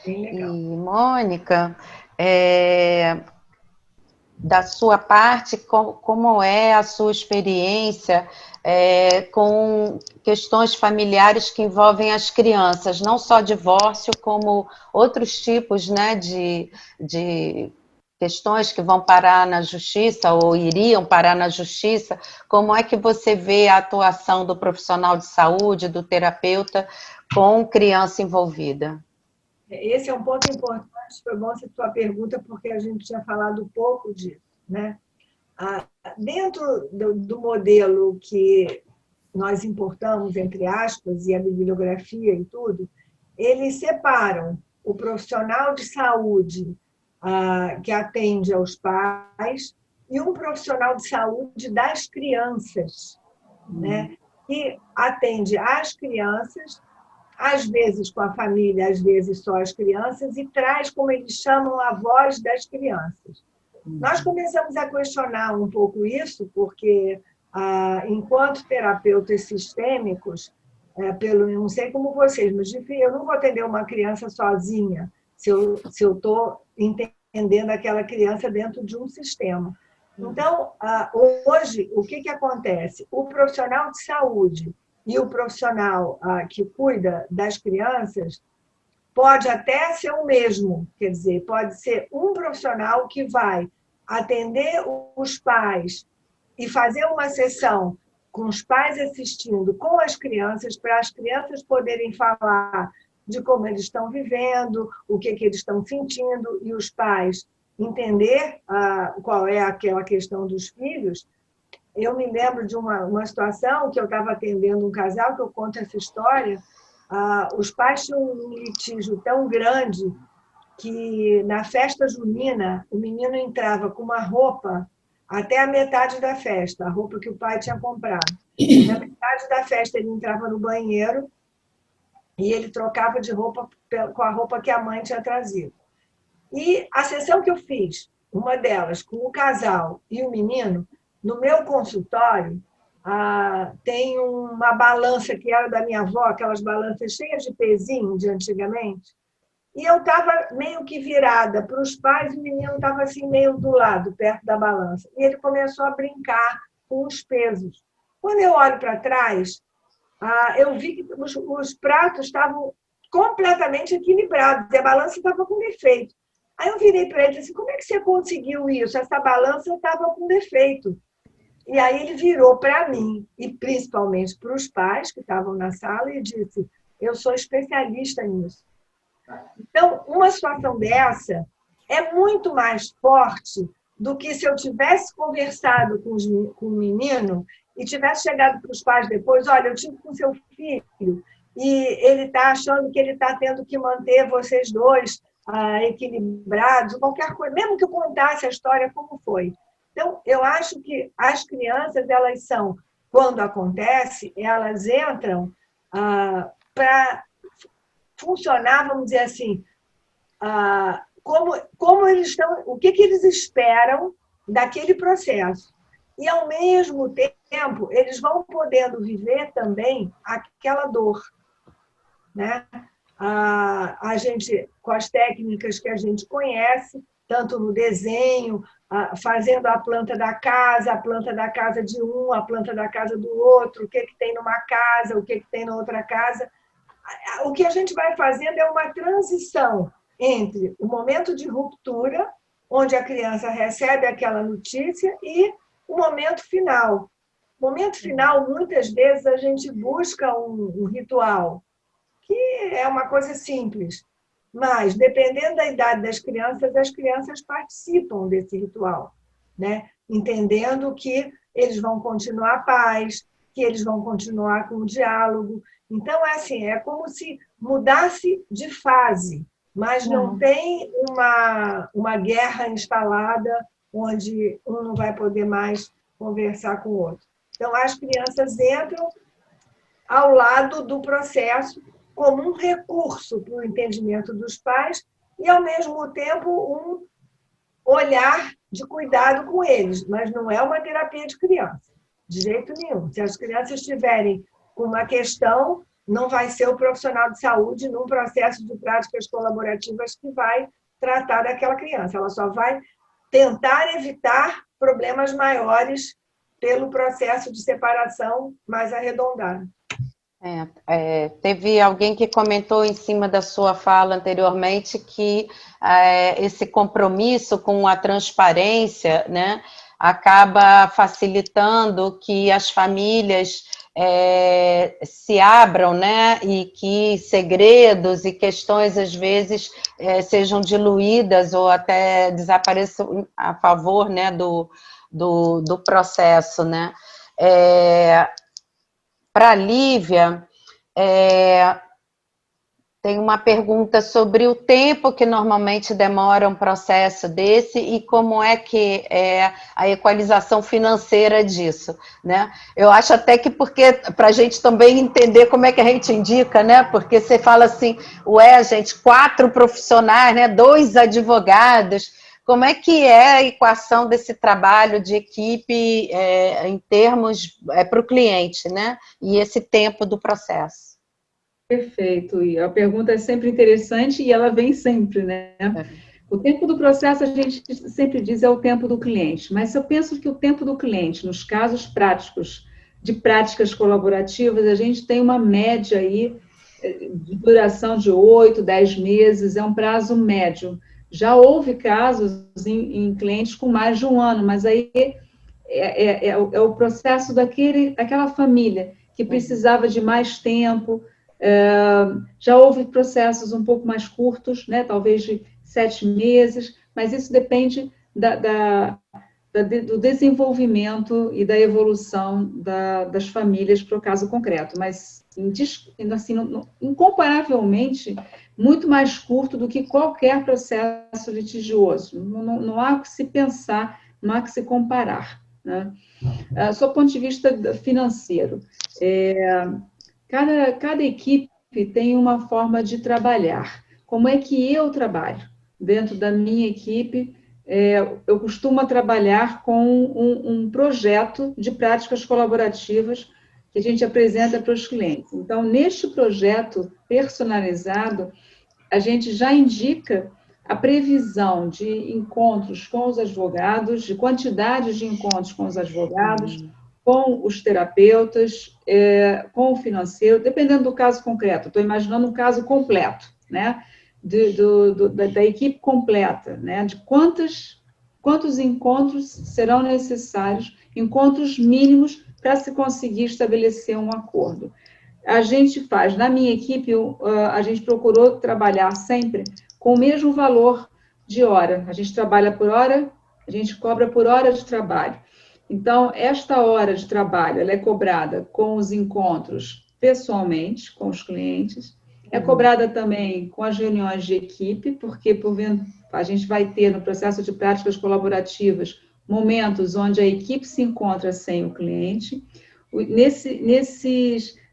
Bem legal. E, Mônica, da sua parte, como é a sua experiência com questões familiares que envolvem as crianças, não só divórcio, como outros tipos, né, de questões que vão parar na justiça ou iriam parar na justiça? Como é que você vê a atuação do profissional de saúde, do terapeuta, com criança envolvida? Esse é um ponto importante, foi bom essa tua pergunta, porque a gente tinha falado pouco disso, né? Dentro do modelo que nós importamos, entre aspas, e a bibliografia e tudo, eles separam o profissional de saúde que atende aos pais e um profissional de saúde das crianças, né? Que atende às crianças, às vezes com a família, às vezes só as crianças, e traz, como eles chamam, a voz das crianças. Nós começamos a questionar um pouco isso, porque, enquanto terapeutas sistêmicos, não sei como vocês, mas enfim, eu não vou atender uma criança sozinha, se eu estou entendendo aquela criança dentro de um sistema. Então, hoje, o que acontece? O profissional de saúde e o profissional que cuida das crianças pode até ser o mesmo, quer dizer, pode ser um profissional que vai atender os pais e fazer uma sessão com os pais assistindo com as crianças, para as crianças poderem falar de como eles estão vivendo, o que eles estão sentindo, e os pais entender qual é aquela questão dos filhos. Eu me lembro de uma situação que eu estava atendendo um casal, que eu conto essa história. Os pais tinham um litígio tão grande que, na festa junina, o menino entrava com uma roupa até a metade da festa, a roupa que o pai tinha comprado. Na metade da festa, ele entrava no banheiro e ele trocava de roupa com a roupa que a mãe tinha trazido. E a sessão que eu fiz, uma delas, com o casal e o menino, no meu consultório, tem uma balança que era da minha avó, aquelas balanças cheias de pezinho de antigamente, e eu estava meio que virada para os pais, e o menino estava assim meio do lado, perto da balança. E ele começou a brincar com os pesos. Quando eu olho para trás, eu vi que os pratos estavam completamente equilibrados, e a balança estava com defeito. Aí eu virei para ele e disse assim, como é que você conseguiu isso? Essa balança estava com defeito. E aí ele virou para mim, e principalmente para os pais que estavam na sala, e disse, eu sou especialista nisso. Então, uma situação dessa é muito mais forte do que se eu tivesse conversado com o menino e tivesse chegado para os pais depois, olha, eu tive com seu filho e ele está achando que ele está tendo que manter vocês dois equilibrados, qualquer coisa, mesmo que eu contasse a história como foi. Então, eu acho que as crianças, elas são, quando acontece, elas entram para funcionar, vamos dizer assim, como eles estão, o que eles esperam daquele processo. E, ao mesmo tempo, eles vão podendo viver também aquela dor, né? A gente, com as técnicas que a gente conhece, tanto no desenho, fazendo a planta da casa de um, a planta da casa do outro, o que tem numa casa, o que tem na outra casa. O que a gente vai fazendo é uma transição entre o momento de ruptura, onde a criança recebe aquela notícia, e o momento final. No momento final, muitas vezes, a gente busca um ritual, que é uma coisa simples, mas, dependendo da idade das crianças, as crianças participam desse ritual, né? Entendendo que eles vão continuar paz, que eles vão continuar com o diálogo. Então, é como se mudasse de fase, mas não tem uma guerra instalada onde um não vai poder mais conversar com o outro. Então, as crianças entram ao lado do processo como um recurso para o entendimento dos pais e, ao mesmo tempo, olhar de cuidado com eles, mas não é uma terapia de criança, de jeito nenhum. Se as crianças estiverem com uma questão, não vai ser o profissional de saúde num processo de práticas colaborativas que vai tratar daquela criança. Ela só vai tentar evitar problemas maiores pelo processo de separação mais arredondado. Teve alguém que comentou em cima da sua fala anteriormente que esse compromisso com a transparência, né, acaba facilitando que as famílias se abram, né, e que segredos e questões, às vezes, sejam diluídas ou até desapareçam a favor, né, do processo, né. Para a Lívia, tem uma pergunta sobre o tempo que normalmente demora um processo desse e como é que é a equalização financeira disso, né? Eu acho até que para a gente também entender como é que a gente indica, né? Porque você fala assim, gente, 4 profissionais, né? 2 advogados. Como é que é a equação desse trabalho de equipe em termos para o cliente, né? E esse tempo do processo? Perfeito. E a pergunta é sempre interessante e ela vem sempre, né? O tempo do processo, a gente sempre diz, é o tempo do cliente. Mas eu penso que o tempo do cliente, nos casos práticos de práticas colaborativas, a gente tem uma média aí de duração de 8, 10 meses, é um prazo médio. Já houve casos em clientes com mais de 1 ano, mas aí é o processo daquela família que precisava de mais tempo. Já houve processos um pouco mais curtos, né, talvez de 7 meses, mas isso depende do desenvolvimento e da evolução das famílias para o caso concreto, mas assim, incomparavelmente muito mais curto do que qualquer processo litigioso. Não há o que se pensar, não há o que se comparar, né? Sob o ponto de vista financeiro, cada equipe tem uma forma de trabalhar. Como é que eu trabalho? Dentro da minha equipe, eu costumo trabalhar com um projeto de práticas colaborativas que a gente apresenta para os clientes. Então, neste projeto personalizado, a gente já indica a previsão de encontros com os advogados, de quantidade de encontros com os advogados, com os terapeutas, com o financeiro, dependendo do caso concreto. Estou imaginando um caso completo, né? Da equipe completa, né? De quantos encontros serão necessários, encontros mínimos para se conseguir estabelecer um acordo. A gente faz, na minha equipe, a gente procurou trabalhar sempre com o mesmo valor de hora. A gente trabalha por hora, a gente cobra por hora de trabalho. Então, esta hora de trabalho, ela é cobrada com os encontros pessoalmente, com os clientes, é cobrada também com as reuniões de equipe, porque a gente vai ter no processo de práticas colaborativas momentos onde a equipe se encontra sem o cliente.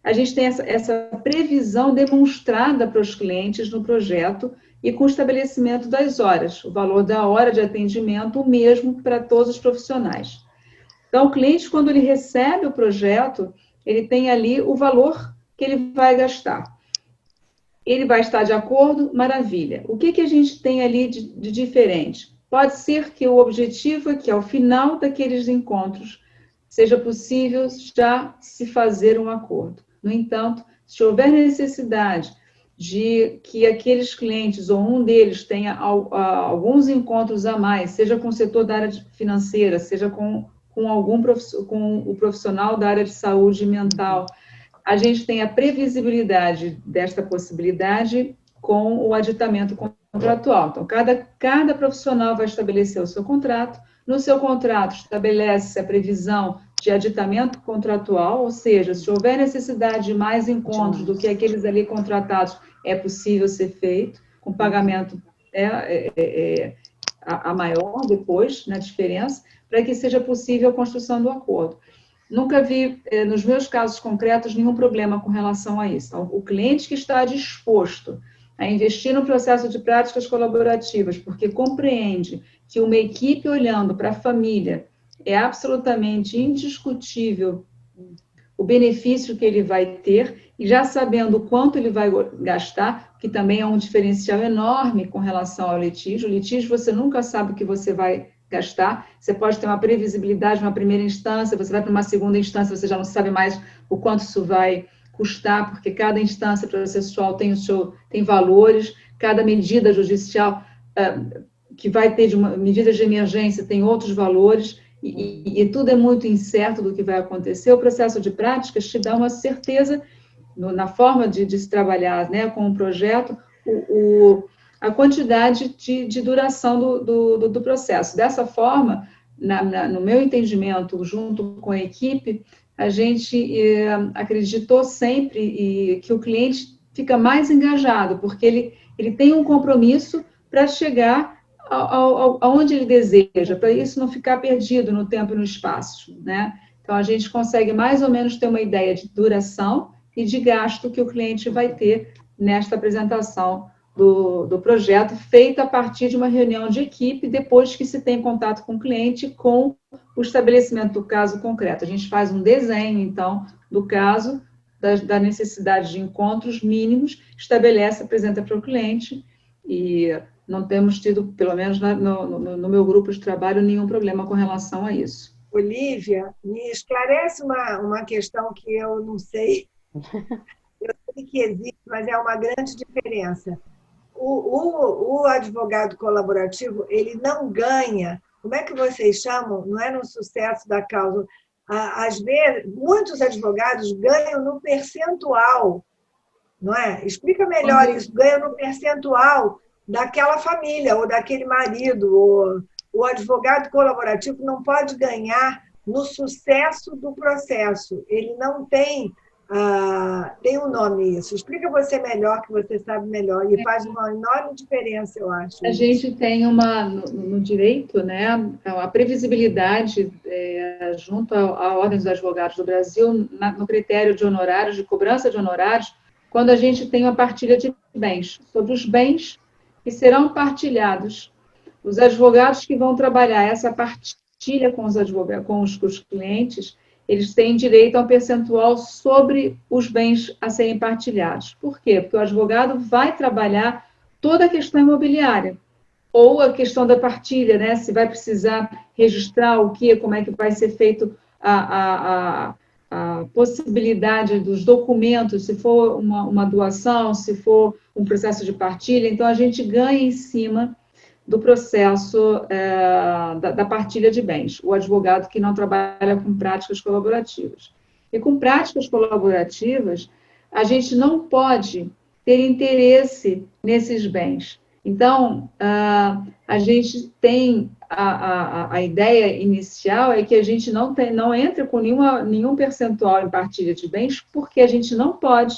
A gente tem essa previsão demonstrada para os clientes no projeto e com o estabelecimento das horas, o valor da hora de atendimento, o mesmo para todos os profissionais. Então, o cliente, quando ele recebe o projeto, ele tem ali o valor que ele vai gastar. Ele vai estar de acordo? Maravilha. O que a gente tem ali de diferente? Pode ser que o objetivo é que, ao final daqueles encontros, seja possível já se fazer um acordo. No entanto, se houver necessidade de que aqueles clientes ou um deles tenha alguns encontros a mais, seja com o setor da área financeira, seja com o profissional da área de saúde mental, a gente tem a previsibilidade desta possibilidade com o aditamento contratual. Então, cada profissional vai estabelecer o seu contrato. No seu contrato, estabelece a previsão de aditamento contratual, ou seja, se houver necessidade de mais encontros do que aqueles ali contratados, é possível ser feito, com pagamento a maior depois, na diferença, para que seja possível a construção do acordo. Nunca vi, nos meus casos concretos, nenhum problema com relação a isso. Então, o cliente que está disposto a investir no processo de práticas colaborativas, porque compreende que uma equipe olhando para a família é absolutamente indiscutível o benefício que ele vai ter, e já sabendo o quanto ele vai gastar, que também é um diferencial enorme com relação ao litígio. O litígio, você nunca sabe o que você vai gastar, você pode ter uma previsibilidade numa primeira instância, você vai para uma segunda instância, você já não sabe mais o quanto isso vai custar, porque cada instância processual tem valores, cada medida judicial que vai ter medidas de emergência tem outros valores, e tudo é muito incerto do que vai acontecer. O processo de práticas te dá uma certeza na forma de se trabalhar, né, com o projeto, a quantidade de duração do processo. Dessa forma, no meu entendimento, junto com a equipe, a gente acreditou sempre que o cliente fica mais engajado, porque ele tem um compromisso para chegar aonde ele deseja, para isso não ficar perdido no tempo e no espaço, né? Então, a gente consegue mais ou menos ter uma ideia de duração e de gasto que o cliente vai ter nesta apresentação do projeto, feita a partir de uma reunião de equipe, depois que se tem contato com o cliente, com o estabelecimento do caso concreto. A gente faz um desenho, então, do caso, da necessidade de encontros mínimos, estabelece, apresenta para o cliente, e não temos tido, pelo menos no meu grupo de trabalho, nenhum problema com relação a isso. Olívia, me esclarece uma questão que eu não sei. Eu sei que existe, mas é uma grande diferença. O advogado colaborativo, ele não ganha, como é que vocês chamam? Não é no sucesso da causa. Às vezes, muitos advogados ganham no percentual, não é? Explica melhor isso, ganham no percentual daquela família, ou daquele marido. O advogado colaborativo não pode ganhar no sucesso do processo, ele não tem... tem um nome isso. Explica você melhor, que você sabe melhor, e faz uma enorme diferença, eu acho. A gente tem no direito, né, a previsibilidade junto à Ordem dos Advogados do Brasil, no critério de honorários, de cobrança de honorários, quando a gente tem uma partilha de bens, sobre os bens que serão partilhados. Os advogados que vão trabalhar essa partilha com os advogados, com os clientes, eles têm direito a um percentual sobre os bens a serem partilhados. Por quê? Porque o advogado vai trabalhar toda a questão imobiliária, ou a questão da partilha, né? Se vai precisar registrar o quê, como é que vai ser feito a possibilidade dos documentos, se for uma doação, se for um processo de partilha. Então, a gente ganha em cima do processo da partilha de bens, o advogado que não trabalha com práticas colaborativas. E com práticas colaborativas, a gente não pode ter interesse nesses bens. Então, a gente tem a ideia inicial é que a gente não entra com nenhum percentual em partilha de bens, porque a gente não pode,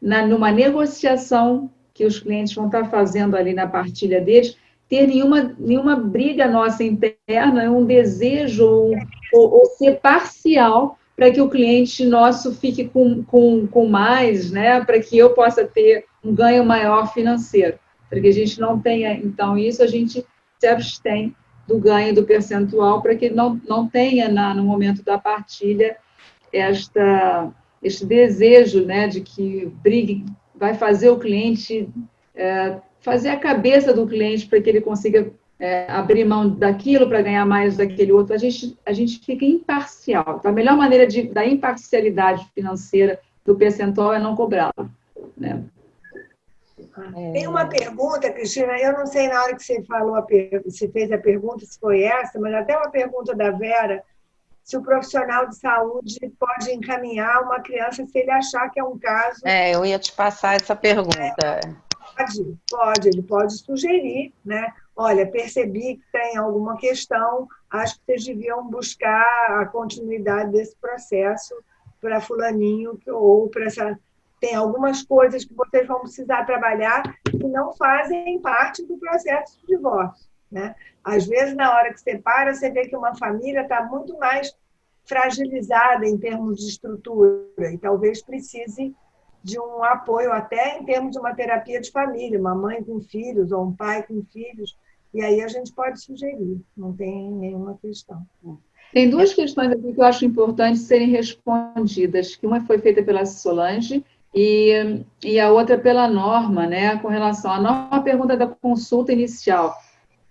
numa negociação que os clientes vão estar fazendo ali na partilha deles, ter nenhuma briga nossa interna, um desejo ou ser parcial para que o cliente nosso fique com mais, né, para que eu possa ter um ganho maior financeiro. Para que a gente não tenha, então, isso, a gente se abstém do ganho do percentual para que não tenha, no momento da partilha, este desejo, né, de que brigue, vai fazer o cliente... fazer a cabeça do cliente para que ele consiga abrir mão daquilo para ganhar mais daquele outro. A gente fica imparcial. Então, a melhor maneira da imparcialidade financeira do percentual é não cobrá-lo, né? Tem uma pergunta, Cristina, eu não sei na hora que você falou, se fez a pergunta, se foi essa, mas até uma pergunta da Vera, se o profissional de saúde pode encaminhar uma criança se ele achar que é um caso... eu ia te passar essa pergunta. Pode, ele pode sugerir, né? Olha, percebi que tem alguma questão, acho que vocês deviam buscar a continuidade desse processo para fulaninho ou para essa... Tem algumas coisas que vocês vão precisar trabalhar que não fazem parte do processo de divórcio, né? Às vezes, na hora que separa, você vê que uma família está muito mais fragilizada em termos de estrutura e talvez precise de um apoio, até em termos de uma terapia de família, uma mãe com filhos ou um pai com filhos, e aí a gente pode sugerir, não tem nenhuma questão. Tem duas questões aqui que eu acho importantes serem respondidas, que uma foi feita pela Solange e a outra pela Norma, né, com relação à Norma, pergunta da consulta inicial.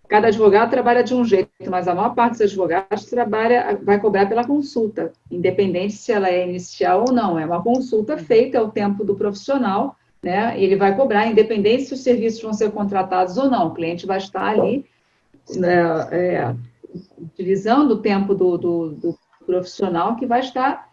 Cada advogado trabalha de um jeito, mas a maior parte dos advogados vai cobrar pela consulta, independente se ela é inicial ou não. É uma consulta feita ao tempo do profissional, né? Ele vai cobrar, independente se os serviços vão ser contratados ou não. O cliente vai estar ali, utilizando o tempo do profissional que vai estar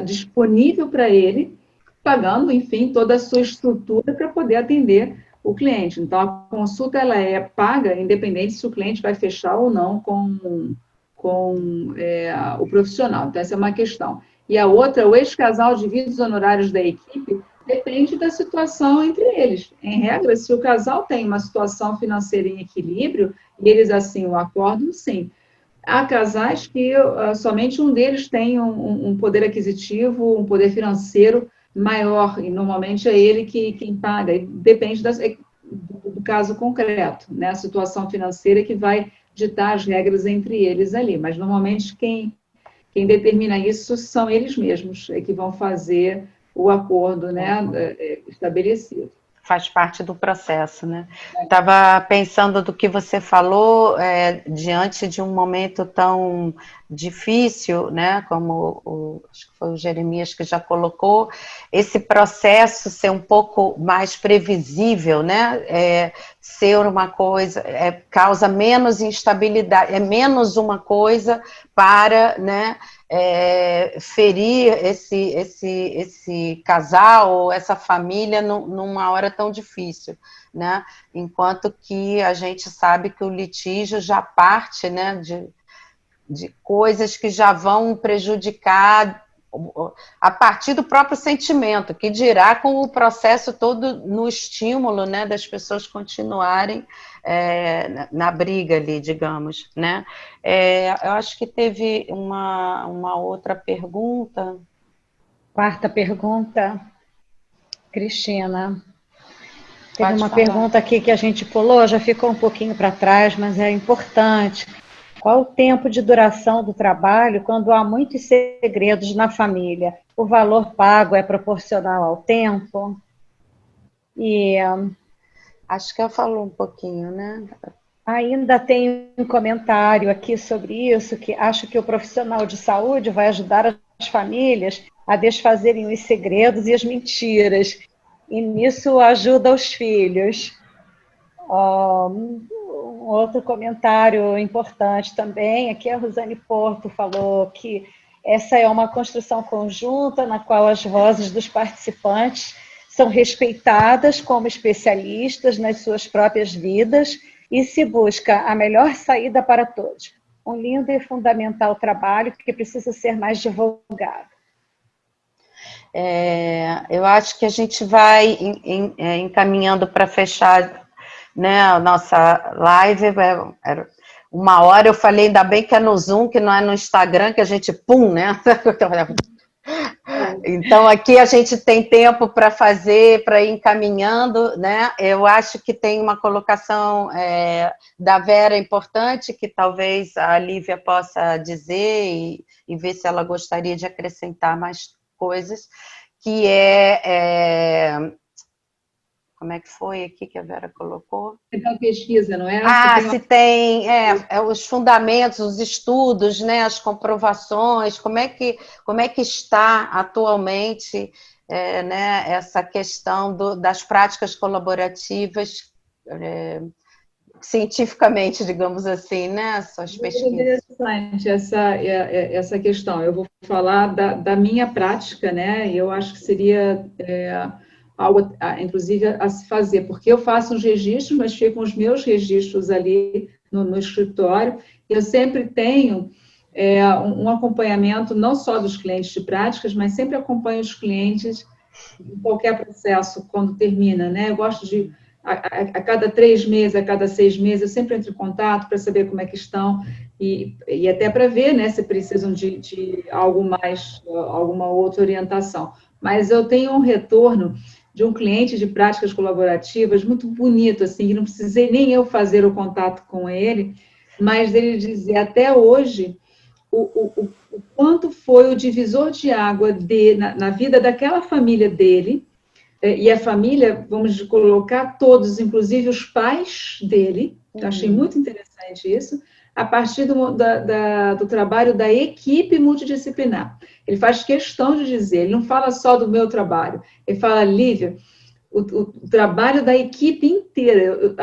disponível para ele, pagando, enfim, toda a sua estrutura para poder atender o cliente. Então, a consulta ela é paga, independente se o cliente vai fechar ou não com o profissional. Então, essa é uma questão. E a outra, o ex-casal divide os honorários da equipe, depende da situação entre eles. Em regra, se o casal tem uma situação financeira em equilíbrio, e eles assim o acordam, sim. Há casais que somente um deles tem um poder aquisitivo, um poder financeiro maior, e normalmente é ele quem paga, e depende do caso concreto, né? A situação financeira que vai ditar as regras entre eles ali, mas normalmente quem determina isso são eles mesmos, que vão fazer o acordo, né, estabelecido. Faz parte do processo, né? Estava pensando do que você falou, diante de um momento tão difícil, né? Como acho que foi o Jeremias que já colocou, esse processo ser um pouco mais previsível, né? Ser uma coisa, causa menos instabilidade, é menos uma coisa para, né? Ferir esse casal ou essa família numa hora tão difícil, né? Enquanto que a gente sabe que o litígio já parte, né, de coisas que já vão prejudicar a partir do próprio sentimento, que dirá com o processo todo no estímulo, né, das pessoas continuarem na briga ali, digamos, né? Eu acho que teve uma outra pergunta. Quarta pergunta, Cristina. Teve Pode uma falar. pergunta aqui que a gente pulou, já ficou um pouquinho para trás, mas é importante. Qual o tempo de duração do trabalho quando há muitos segredos na família? O valor pago é proporcional ao tempo? E acho que ela falou um pouquinho, né? Ainda tem um comentário aqui sobre isso, que acho que o profissional de saúde vai ajudar as famílias a desfazerem os segredos e as mentiras, e nisso ajuda os filhos. Um outro comentário importante também, aqui a Rosane Porto falou que essa é uma construção conjunta na qual as vozes dos participantes são respeitadas como especialistas nas suas próprias vidas e se busca a melhor saída para todos. Um lindo e fundamental trabalho que precisa ser mais divulgado. Eu acho que a gente vai encaminhando para fechar, né, a nossa live. Era 1 hora, eu falei, ainda bem que é no Zoom, que não é no Instagram, que a gente, né? Então, aqui a gente tem tempo para fazer, para ir encaminhando, né? Eu acho que tem uma colocação da Vera importante, que talvez a Lívia possa dizer e ver se ela gostaria de acrescentar mais coisas, que como é que foi aqui que a Vera colocou? É da pesquisa, não é? Se tem os fundamentos, os estudos, né, as comprovações, como é que está atualmente né, essa questão das práticas colaborativas cientificamente, digamos assim, né, essas pesquisas. É interessante essa questão. Eu vou falar da minha prática, né, e eu acho que seria algo, inclusive, a se fazer, porque eu faço uns registros, mas ficam os meus registros ali no escritório, e eu sempre tenho um acompanhamento, não só dos clientes de práticas, mas sempre acompanho os clientes em qualquer processo, quando termina, né? Eu gosto de, a cada 3 meses, a cada 6 meses, eu sempre entro em contato para saber como é que estão, e até para ver, né, se precisam de algo mais, alguma outra orientação. mas eu tenho um retorno de um cliente de práticas colaborativas muito bonito, assim, que não precisei nem eu fazer o contato com ele, mas ele dizer até hoje o quanto foi o divisor de água na vida daquela família dele, e a família, vamos colocar todos, inclusive os pais dele, eu achei muito interessante isso, a partir do trabalho da equipe multidisciplinar. Ele faz questão de dizer, ele não fala só do meu trabalho, ele fala, Lívia, o trabalho da equipe inteira,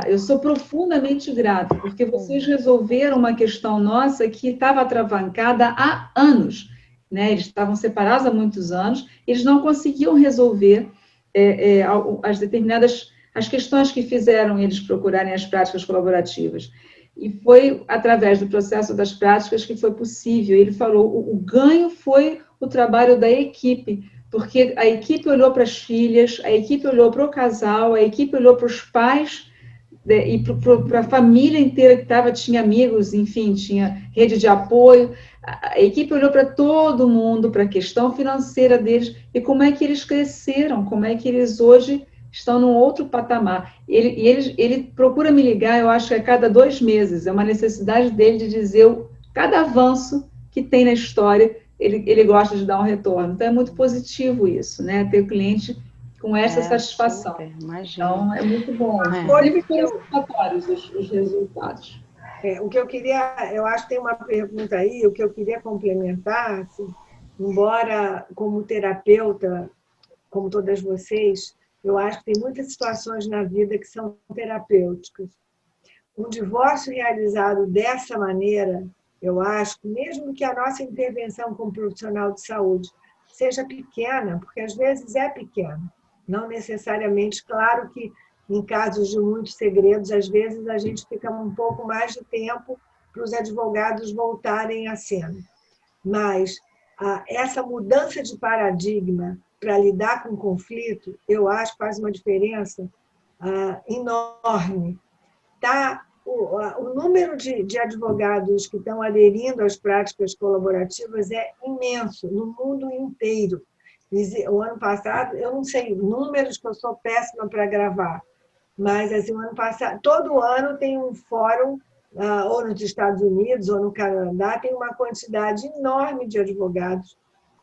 eu sou profundamente grata, porque vocês resolveram uma questão nossa que estava atravancada há anos, né? Eles estavam separados há muitos anos, eles não conseguiam resolver as questões que fizeram eles procurarem as práticas colaborativas. E foi através do processo das práticas que foi possível. Ele falou, o ganho foi o trabalho da equipe, porque a equipe olhou para as filhas, a equipe olhou para o casal, a equipe olhou para os pais, e para a família inteira que tinha amigos, enfim, tinha rede de apoio. A equipe olhou para todo mundo, para a questão financeira deles, e como é que eles cresceram, como é que eles hoje estão num outro patamar. Ele procura me ligar, eu acho que a cada 2 meses, é uma necessidade dele de dizer cada avanço que tem na história, ele gosta de dar um retorno. Então, é muito positivo isso, né? Ter o cliente com essa satisfação. Super, então, é muito bom. Sempre foram satisfatórios os resultados. O que eu queria, eu acho que tem uma pergunta aí, o que eu queria complementar, assim, embora como terapeuta, como todas vocês, eu acho que tem muitas situações na vida que são terapêuticas. Um divórcio realizado dessa maneira, eu acho que mesmo que a nossa intervenção como profissional de saúde seja pequena, porque às vezes é pequena, não necessariamente, claro que em casos de muitos segredos, às vezes a gente fica um pouco mais de tempo para os advogados voltarem à cena. Mas essa mudança de paradigma para lidar com o conflito, eu acho que faz uma diferença enorme. O número de advogados que estão aderindo às práticas colaborativas é imenso, no mundo inteiro. O ano passado, eu não sei números, que eu sou péssima para gravar, mas assim, o ano passado, todo ano tem um fórum, ou nos Estados Unidos, ou no Canadá, tem uma quantidade enorme de advogados,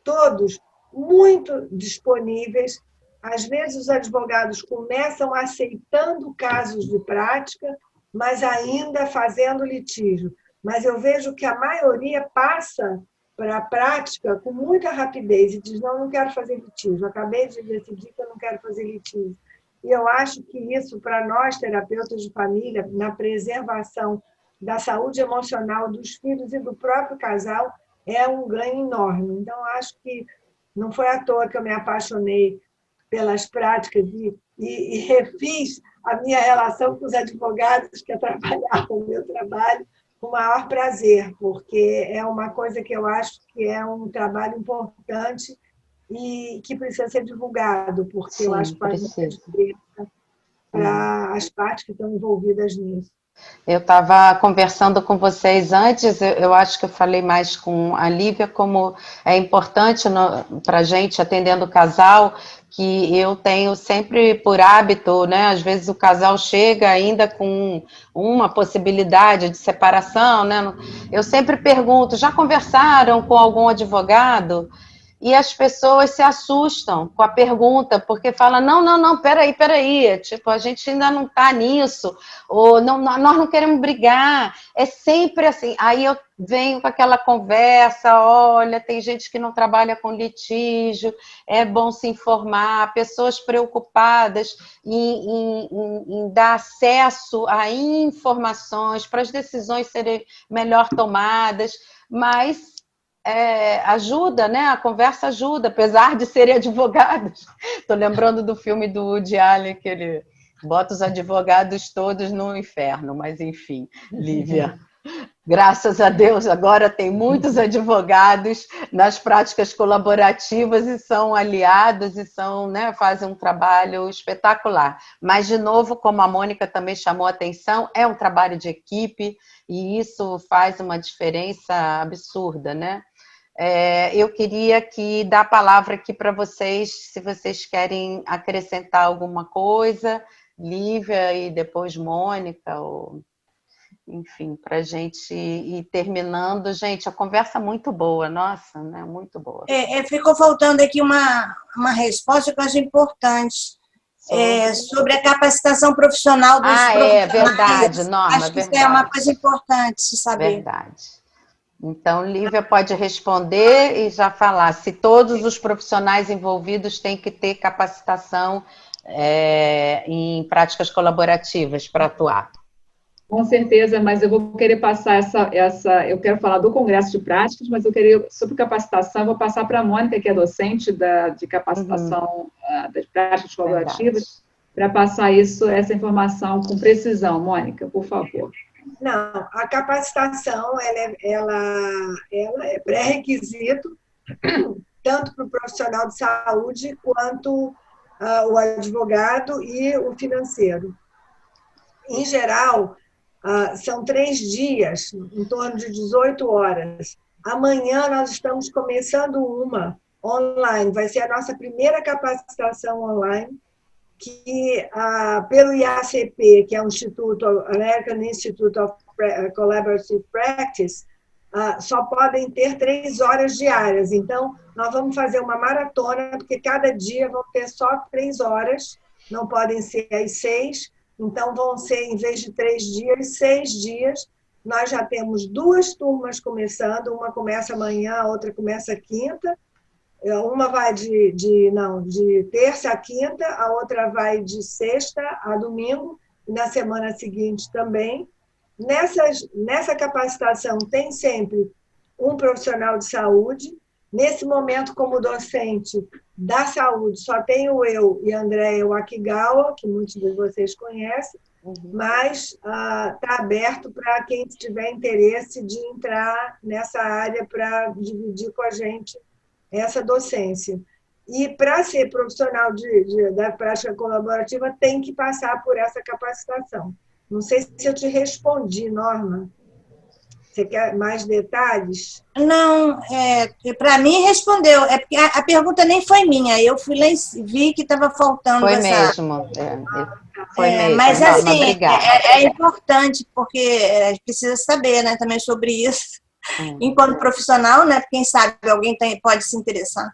todos muito disponíveis. Às vezes, os advogados começam aceitando casos de prática, mas ainda fazendo litígio. Mas eu vejo que a maioria passa para a prática com muita rapidez e diz, não quero fazer litígio, acabei de decidir que eu não quero fazer litígio. E eu acho que isso, para nós, terapeutas de família, na preservação da saúde emocional dos filhos e do próprio casal, é um ganho enorme. Então, acho que não foi à toa que eu me apaixonei pelas práticas e refiz a minha relação com os advogados que trabalhavam o meu trabalho com o maior prazer, porque é uma coisa que eu acho que é um trabalho importante e que precisa ser divulgado, porque sim, eu acho que faz muita diferença para as partes que estão envolvidas nisso. Eu estava conversando com vocês antes, eu acho que eu falei mais com a Lívia, como é importante para a gente, atendendo o casal, que eu tenho sempre por hábito, né? Às vezes o casal chega ainda com uma possibilidade de separação, né? Eu sempre pergunto, já conversaram com algum advogado? E as pessoas se assustam com a pergunta, porque falam, não, peraí, tipo, a gente ainda não está nisso, ou não, nós não queremos brigar, é sempre assim. Aí eu venho com aquela conversa, olha, tem gente que não trabalha com litígio, é bom se informar, pessoas preocupadas em dar acesso a informações para as decisões serem melhor tomadas, mas ajuda, né? A conversa ajuda, apesar de serem advogados. Estou lembrando do filme do Woody Allen, que ele bota os advogados todos no inferno, mas enfim, Lívia. Graças a Deus, agora tem muitos advogados nas práticas colaborativas e são aliados e são, né, fazem um trabalho espetacular. Mas, de novo, como a Mônica também chamou a atenção, é um trabalho de equipe e isso faz uma diferença absurda, né? Eu queria dar a palavra aqui para vocês, se vocês querem acrescentar alguma coisa, Lívia e depois Mônica, ou, enfim, para a gente ir terminando. Gente, a conversa é muito boa, nossa, né? Muito boa. Ficou faltando aqui uma resposta que eu acho importante. Sobre a capacitação profissional dos profissionais. Verdade, Norma, acho que isso é uma coisa importante de saber. Verdade. Então, Lívia pode responder e já falar se todos os profissionais envolvidos têm que ter capacitação em práticas colaborativas para atuar. Com certeza, mas eu vou querer passar eu quero falar do Congresso de Práticas, mas eu queria, sobre capacitação, eu vou passar para a Mônica, que é docente de capacitação das práticas colaborativas, para passar essa informação com precisão. Mônica, por favor. Não, a capacitação ela é pré-requisito tanto para o profissional de saúde quanto o advogado e o financeiro. Em geral, são 3 dias, em torno de 18 horas. Amanhã nós estamos começando uma online, vai ser a nossa primeira capacitação online, que pelo IACP, que é o American Institute of Collaborative Practice, só podem ter 3 horas diárias. Então, nós vamos fazer uma maratona, porque cada dia vão ter só 3 horas, não podem ser as 6. Então, vão ser, em vez de 3 dias, 6 dias. Nós já temos 2 turmas começando, uma começa amanhã, a outra começa quinta. Uma vai de terça a quinta, a outra vai de sexta a domingo, e na semana seguinte também. Nessa capacitação tem sempre um profissional de saúde. Nesse momento, como docente da saúde, só tenho eu e a Andréia Wakigawa, que muitos de vocês conhecem, mas está aberto para quem tiver interesse de entrar nessa área para dividir com a gente essa docência. E para ser profissional da prática colaborativa, tem que passar por essa capacitação. Não sei se eu te respondi, Norma. Você quer mais detalhes? Não, para mim respondeu. É porque a pergunta nem foi minha. Eu fui lá e vi que estava faltando foi essa... Mesmo. Foi mesmo. Mas, Norma, assim, obrigada. é importante, porque a gente precisa saber, né, também sobre isso. Enquanto profissional, né? Quem sabe alguém pode se interessar.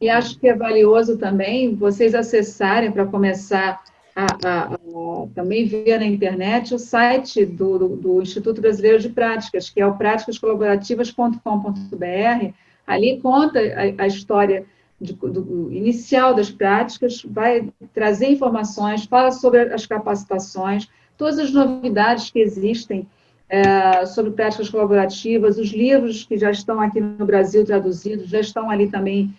E acho que é valioso também vocês acessarem, para começar a também ver na internet, o site do Instituto Brasileiro de Práticas, que é o praticascolaborativas.com.br. Ali conta a história inicial das práticas, vai trazer informações, fala sobre as capacitações, todas as novidades que existem sobre práticas colaborativas, os livros que já estão aqui no Brasil traduzidos, já estão ali também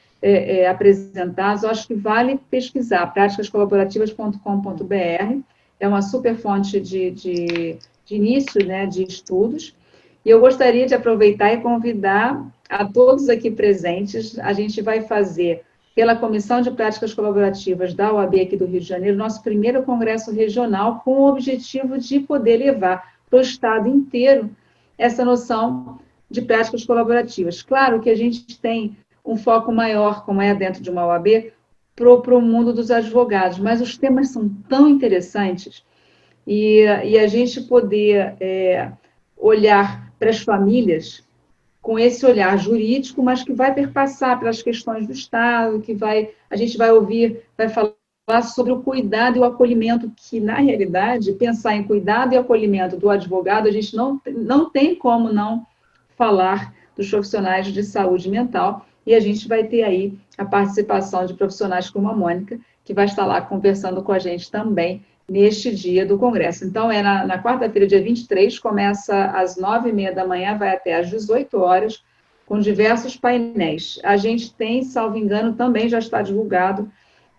apresentados. Eu acho que vale pesquisar, praticascolaborativas.com.br, é uma super fonte de início, né, de estudos, e eu gostaria de aproveitar e convidar a todos aqui presentes. A gente vai fazer, pela Comissão de Práticas Colaborativas da OAB aqui do Rio de Janeiro, nosso primeiro congresso regional, com o objetivo de poder levar para o estado inteiro essa noção de práticas colaborativas. Claro que a gente tem um foco maior, como é dentro de uma OAB, para o mundo dos advogados, mas os temas são tão interessantes, e a gente poder olhar para as famílias com esse olhar jurídico, mas que vai perpassar pelas questões do Estado, a gente vai falar sobre o cuidado e o acolhimento, que, na realidade, pensar em cuidado e acolhimento do advogado, a gente não tem como não falar dos profissionais de saúde mental, e a gente vai ter aí a participação de profissionais como a Mônica, que vai estar lá conversando com a gente também neste dia do Congresso. Então, na quarta-feira, dia 23, começa às 9h30 da manhã, vai até às 18 horas, com diversos painéis. A gente tem, salvo engano, também já está divulgado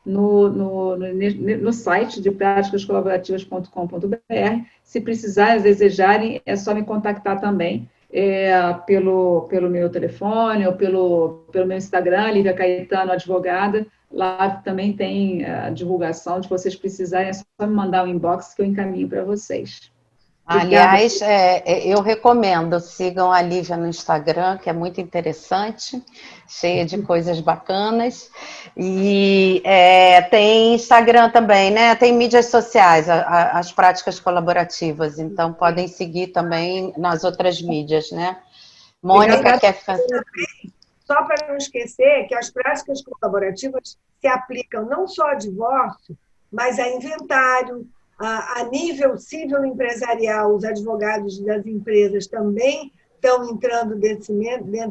no site de praticascolaborativas.com.br. Se precisarem, desejarem, é só me contactar também, pelo meu telefone ou pelo meu Instagram, Lívia Caetano Advogada. Lá também tem a divulgação, de vocês precisarem, é só me mandar um inbox que eu encaminho para vocês. Aliás, eu recomendo, sigam a Lívia no Instagram, que é muito interessante, cheia de coisas bacanas. E tem Instagram também, né? Tem mídias sociais, as práticas colaborativas, então podem seguir também nas outras mídias, né? Mônica quer ficar... Só para não esquecer que as práticas colaborativas se aplicam não só a divórcio, mas a inventário, a nível civil empresarial. Os advogados das empresas também estão entrando dentro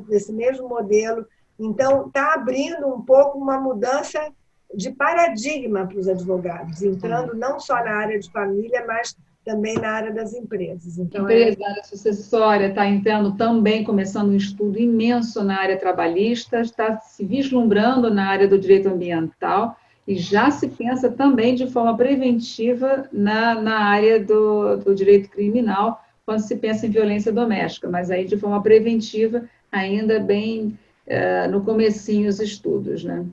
desse mesmo modelo. Então, está abrindo um pouco uma mudança de paradigma para os advogados, entrando não só na área de família, mas também na área das empresas. Então, empresária sucessória está entrando também, começando um estudo imenso na área trabalhista, está se vislumbrando na área do direito ambiental e já se pensa também de forma preventiva na área do direito criminal, quando se pensa em violência doméstica, mas aí de forma preventiva, ainda bem no comecinho os estudos, né?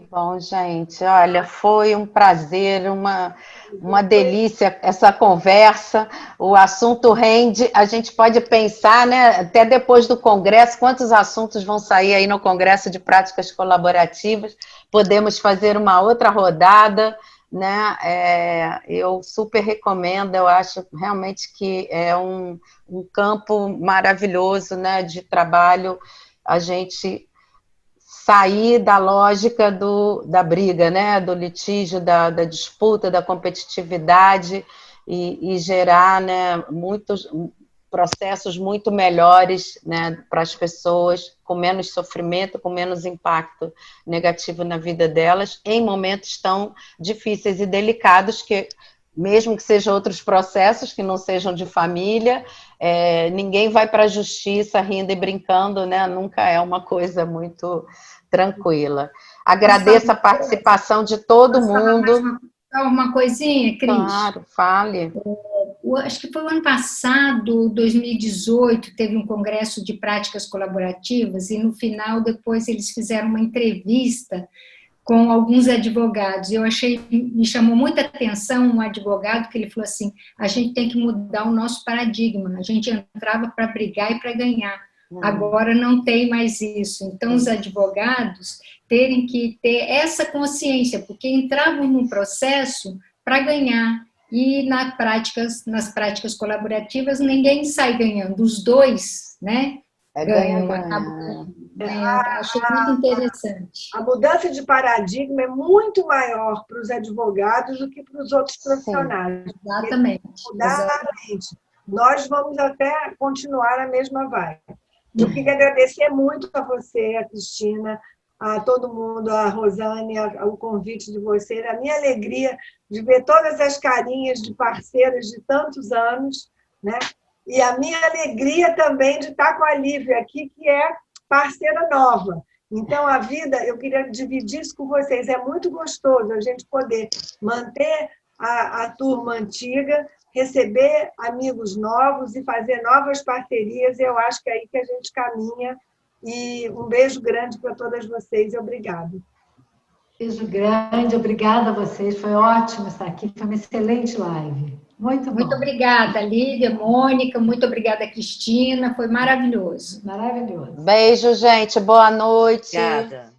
Bom, gente, olha, foi um prazer, uma delícia essa conversa, o assunto rende, a gente pode pensar, né, até depois do Congresso, quantos assuntos vão sair aí no Congresso de Práticas Colaborativas, podemos fazer uma outra rodada, né, eu super recomendo, eu acho realmente que é um campo maravilhoso, né, de trabalho, a gente sair da lógica da briga, né, do litígio, da disputa, da competitividade e gerar, né, muitos processos muito melhores, né, para as pessoas, com menos sofrimento, com menos impacto negativo na vida delas, em momentos tão difíceis e delicados que, mesmo que sejam outros processos que não sejam de família, ninguém vai para a justiça rindo e brincando, né? Nunca é uma coisa muito tranquila. Agradeço a participação de todo mundo. Uma coisinha, Cris? Claro, fale. Acho que foi o ano passado, 2018, teve um congresso de práticas colaborativas e no final, depois, eles fizeram uma entrevista com alguns advogados. Me chamou muita atenção um advogado que ele falou assim, a gente tem que mudar o nosso paradigma, a gente entrava para brigar e para ganhar, agora não tem mais isso. Então, os advogados terem que ter essa consciência, porque entravam num processo para ganhar, e nas práticas colaborativas ninguém sai ganhando, os dois, né? Achei muito interessante. A mudança de paradigma é muito maior para os advogados do que para os outros profissionais. Sim, exatamente. Mudar a mente. Nós vamos até continuar a mesma vibe. Eu queria agradecer muito a você, a Cristina, a todo mundo, a Rosane, o convite de vocês, a minha alegria de ver todas as carinhas de parceiras de tantos anos, né? E a minha alegria também de estar com a Lívia aqui, que é parceira nova. Então, a vida, eu queria dividir isso com vocês, é muito gostoso a gente poder manter a turma antiga, receber amigos novos e fazer novas parcerias, eu acho que é aí que a gente caminha. E um beijo grande para todas vocês e obrigada. Beijo grande, obrigada a vocês, foi ótimo estar aqui, foi uma excelente live. Muito bom. Muito obrigada, Lívia, Mônica, muito obrigada, Cristina, foi maravilhoso. Maravilhoso. Beijo, gente, boa noite. Obrigada.